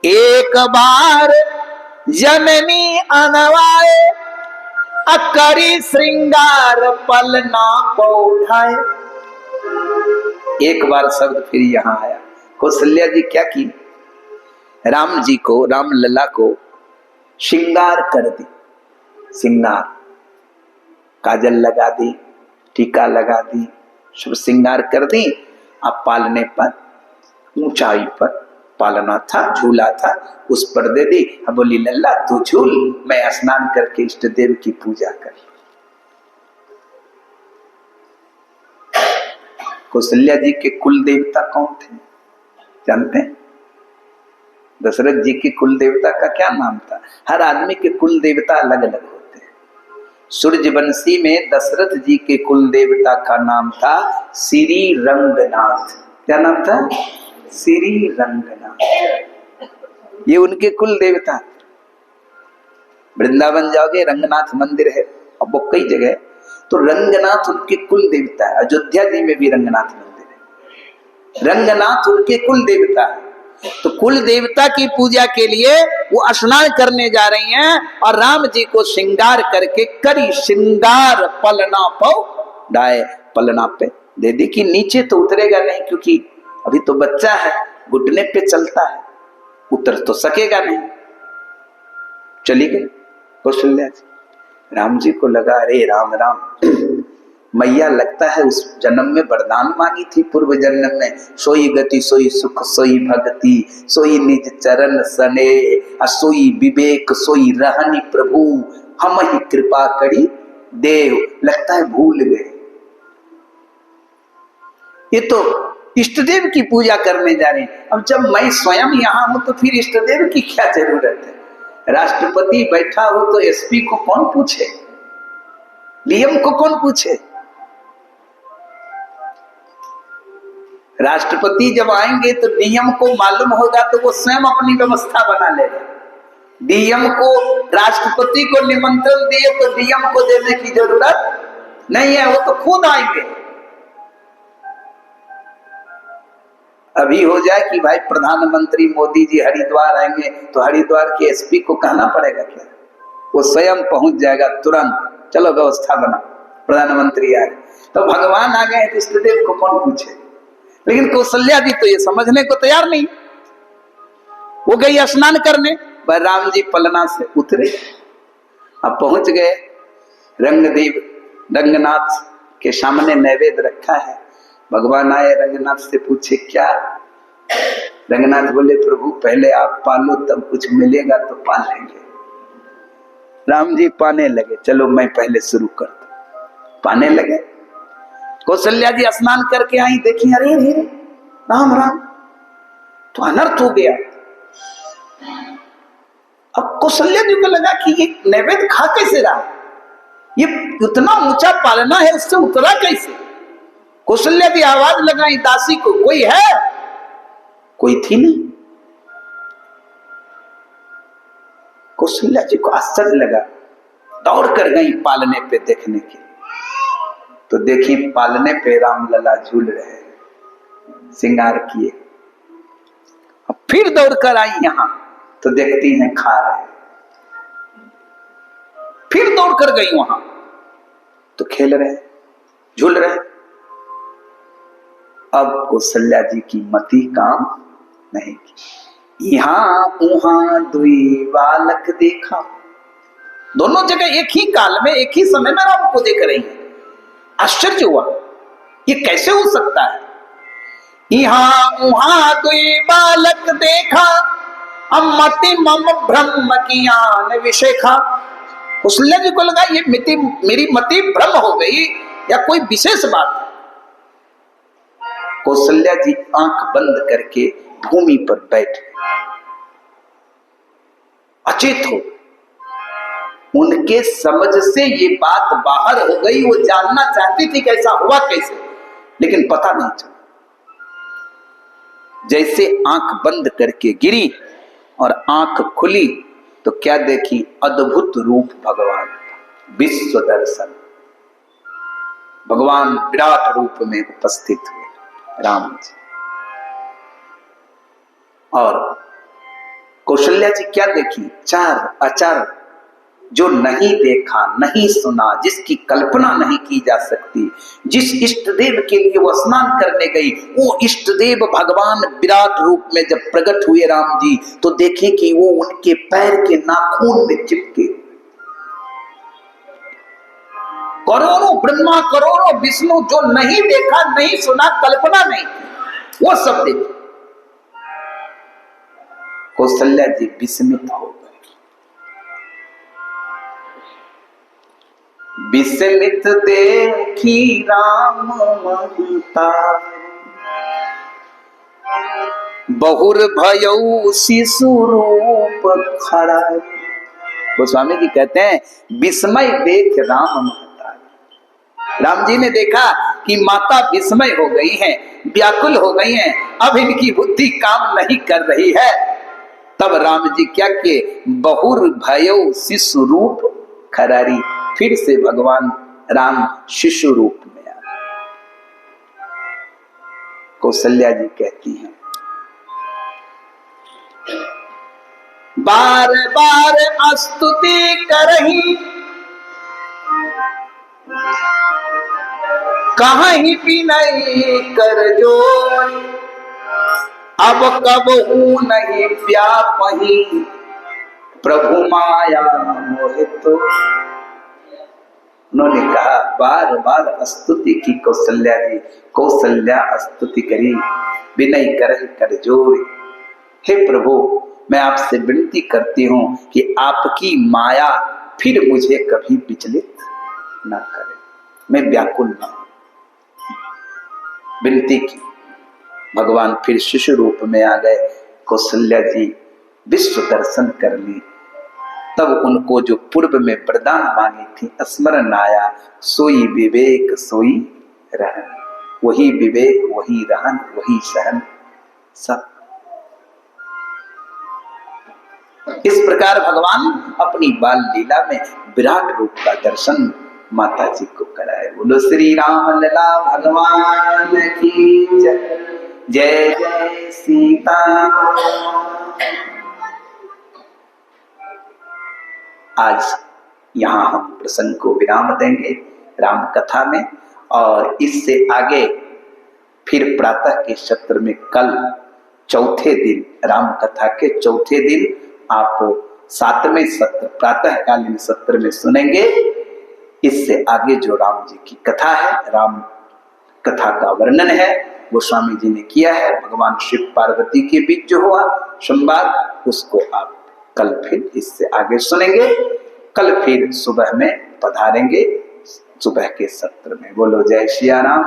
एक बार जननी अनवाए, अकरी श्रृंगार पलना को उठाए। एक बार शब्द फिर यहां आया। कौशल्या जी क्या की, राम जी को, राम लला को श्रृंगार कर दी। श्रृंगार, काजल लगा दी, टीका लगा दी, शुभ श्रृंगार कर दी। अब पालने पर, ऊंचाई पर पालना था, झूला था, उस पर दे दी। अब बोली लल्ला तू झूल, मैं स्नान करके इष्ट देव की पूजा कर। कौशल्या जी के कुल देवता कौन थे जानते हैं? दशरथ जी के कुल देवता का क्या नाम था? हर आदमी के कुल देवता अलग अलग होते हैं। सूर्यवंशी में दशरथ जी के कुल देवता का नाम था श्री रंगनाथ। क्या नाम था? श्री रंगनाथ। ये उनके कुल देवता। वृंदावन जाओगे रंगनाथ मंदिर है, अब वो कई जगह, तो रंगनाथ उनके कुल देवता है। अयोध्या जी में भी रंगनाथ मंदिर है, रंगनाथ उनके कुल देवता है। तो कुल देवता की पूजा के लिए वो स्नान करने जा रही हैं और राम जी को श्रृंगार करके करी श्रृंगार पलना पौ डाय, पलना पे दे दी कि नीचे तो उतरेगा नहीं क्योंकि अभी तो बच्चा है, घुटने पे चलता है, उतर तो सकेगा नहीं। चली गई कौशल्या जी। राम जी को लगा अरे राम राम, मैया लगता है उस जन्म में वरदान मांगी थी, पूर्व जन्म में, सोई गति सोई सुख सोई भक्ति सोई निज चरण सने, सोई विवेक सोई रहनी प्रभु, हम ही कृपा करी देव। लगता है भूल गए। ये तो इष्ट देव की पूजा करने जा रहे हैं। अब जब मैं स्वयं यहाँ हूं तो फिर इष्ट देव की क्या जरूरत है? राष्ट्रपति बैठा हो तो एसपी को कौन पूछे, डीएम को कौन पूछे? राष्ट्रपति जब आएंगे तो डीएम को मालूम होगा तो वो स्वयं अपनी व्यवस्था बना लेगा। डीएम को राष्ट्रपति को निमंत्रण दिए तो डीएम को देने की जरूरत नहीं है, वो तो खुद आएंगे। अभी हो जाए कि भाई प्रधानमंत्री मोदी जी हरिद्वार आएंगे तो हरिद्वार के एसपी को कहना पड़ेगा क्या? वो स्वयं पहुंच जाएगा तुरंत, चलो व्यवस्था बना, प्रधानमंत्री आए। तो भगवान आ गए तो इष्टदेव को कौन पूछे? लेकिन कौशल्या जी तो ये समझने को तैयार नहीं। वो गई स्नान करने, राम जी पलना से उतरे, अब पहुंच गए रंगदेव, रंगनाथ के सामने नैवेद्य रखा है। भगवान आए, रंगनाथ से पूछे क्या? रंगनाथ बोले प्रभु पहले आप पालो तब कुछ मिलेगा तो पा लेंगे। राम जी पाने लगे, चलो मैं पहले शुरू कर दूं। पाने लगे। कौशल्या जी स्नान करके आई, देखी अरे अरे राम राम, तो अनर्थ हो गया। अब कौशल्या जी को लगा कि ये नैवेद्य खा कैसे रहा, ये उतना ऊंचा पालना है उससे उतरा कैसे? कौशल्या जी आवाज लगाई दासी को, कोई है? कोई थी नहीं। कौशल्या जी को आश्चर्य लगा, दौड़ कर गई पालने पे देखने के, तो देखी पालने पे राम लला झूल रहे, श्रृंगार किए। अब फिर दौड़कर आई यहां तो देखती हैं खा रहे। फिर दौड़कर गई वहां तो खेल रहे, झूल रहे। अब कौशल्या जी की मति काम नहीं की। यहां उहां दुई बालक देखा, दोनों जगह एक ही काल में एक ही समय में राम को देख रही है। आश्चर्य हुआ, ये कैसे हो सकता है? यहाँ उहाँ दुई बालक देखा, मति मम ब्रह्म ज्ञान विशेखा। कौशल्या जी को लगा ये मेरी मति भ्रम हो गई या कोई विशेष बात। कौशल्या जी आंख बंद करके भूमि पर बैठ अचेत हो। उनके समझ से ये बात बाहर हो गई। वो जानना चाहती थी कैसा हुआ कैसे, लेकिन पता नहीं चला। जैसे आंख बंद करके गिरी और आंख खुली तो क्या देखी? अद्भुत रूप भगवान, विश्व दर्शन। भगवान विराट रूप में उपस्थित हुए राम जी। और कौशल्या जी क्या देखी? चार अचार, जो नहीं देखा नहीं सुना, जिसकी कल्पना नहीं की जा सकती। जिस इष्ट देव के लिए वो स्नान करने गई, वो इष्ट देव भगवान विराट रूप में जब प्रकट हुए राम जी, तो देखे कि वो उनके पैर के नाखून में चिपके। करोड़ों ब्रह्मा करोड़ों विष्णु, जो नहीं देखा नहीं सुना, कल्पना नहीं की, वो सब देखे। कौशल्या जी विस्मित हो गए। विस्मित देखी राम महतारी, बहुर भयउ शिशु रूप खड़ा। गोस्वामी जी कहते हैं विस्मय देख राम महतारी, राम जी ने देखा कि माता विस्मय हो गई हैं, व्याकुल हो गई हैं, अब इनकी बुद्धि काम नहीं कर रही है। तब राम जी क्या किए, बहुर भयउ शिशु रूप खरारी, फिर से भगवान राम शिशु रूप में आ। कौशल्या जी कहती हैं बार बार स्तुति करही, कहीं विनय कर जोर, अब कब हूँ नहीं व्यापही, प्रभु माया मोहित। उन्होंने कहा बार बार स्तुति की कौशल्या जी, कौशल्या स्तुति करी, विनय कर जोर, हे प्रभु मैं आपसे विनती करती हूं कि आपकी माया फिर मुझे कभी विचलित न करे, मैं व्याकुल न हूं। विनती की, भगवान फिर शिशु रूप में आ गए। कौशल्या जी विश्व दर्शन कर ली। तब उनको जो पूर्व में वरदान मांगी थी स्मरण आया, सोई विवेक सोई रहन, वही विवेक वही रहन वही सहन सब। इस प्रकार भगवान अपनी बाल लीला में विराट रूप का दर्शन माता जी को कराए। बोलो श्री राम लला भगवान की जय, जय जय सीता। आज यहाँ हम प्रसंग को विराम देंगे राम कथा में, और इससे आगे फिर प्रातः के सत्र में कल चौथे दिन, राम कथा के चौथे दिन आप 7वें सत्र प्रातःकालीन सत्र में सुनेंगे। इससे आगे जो राम जी की कथा है, राम कथा का वर्णन है, वो स्वामी जी ने किया है। भगवान शिव पार्वती के बीच जो हुआ संवाद, उसको आप कल फिर इससे आगे सुनेंगे। कल फिर सुबह में पधारेंगे सुबह के सत्र में। बोलो जय सिया राम।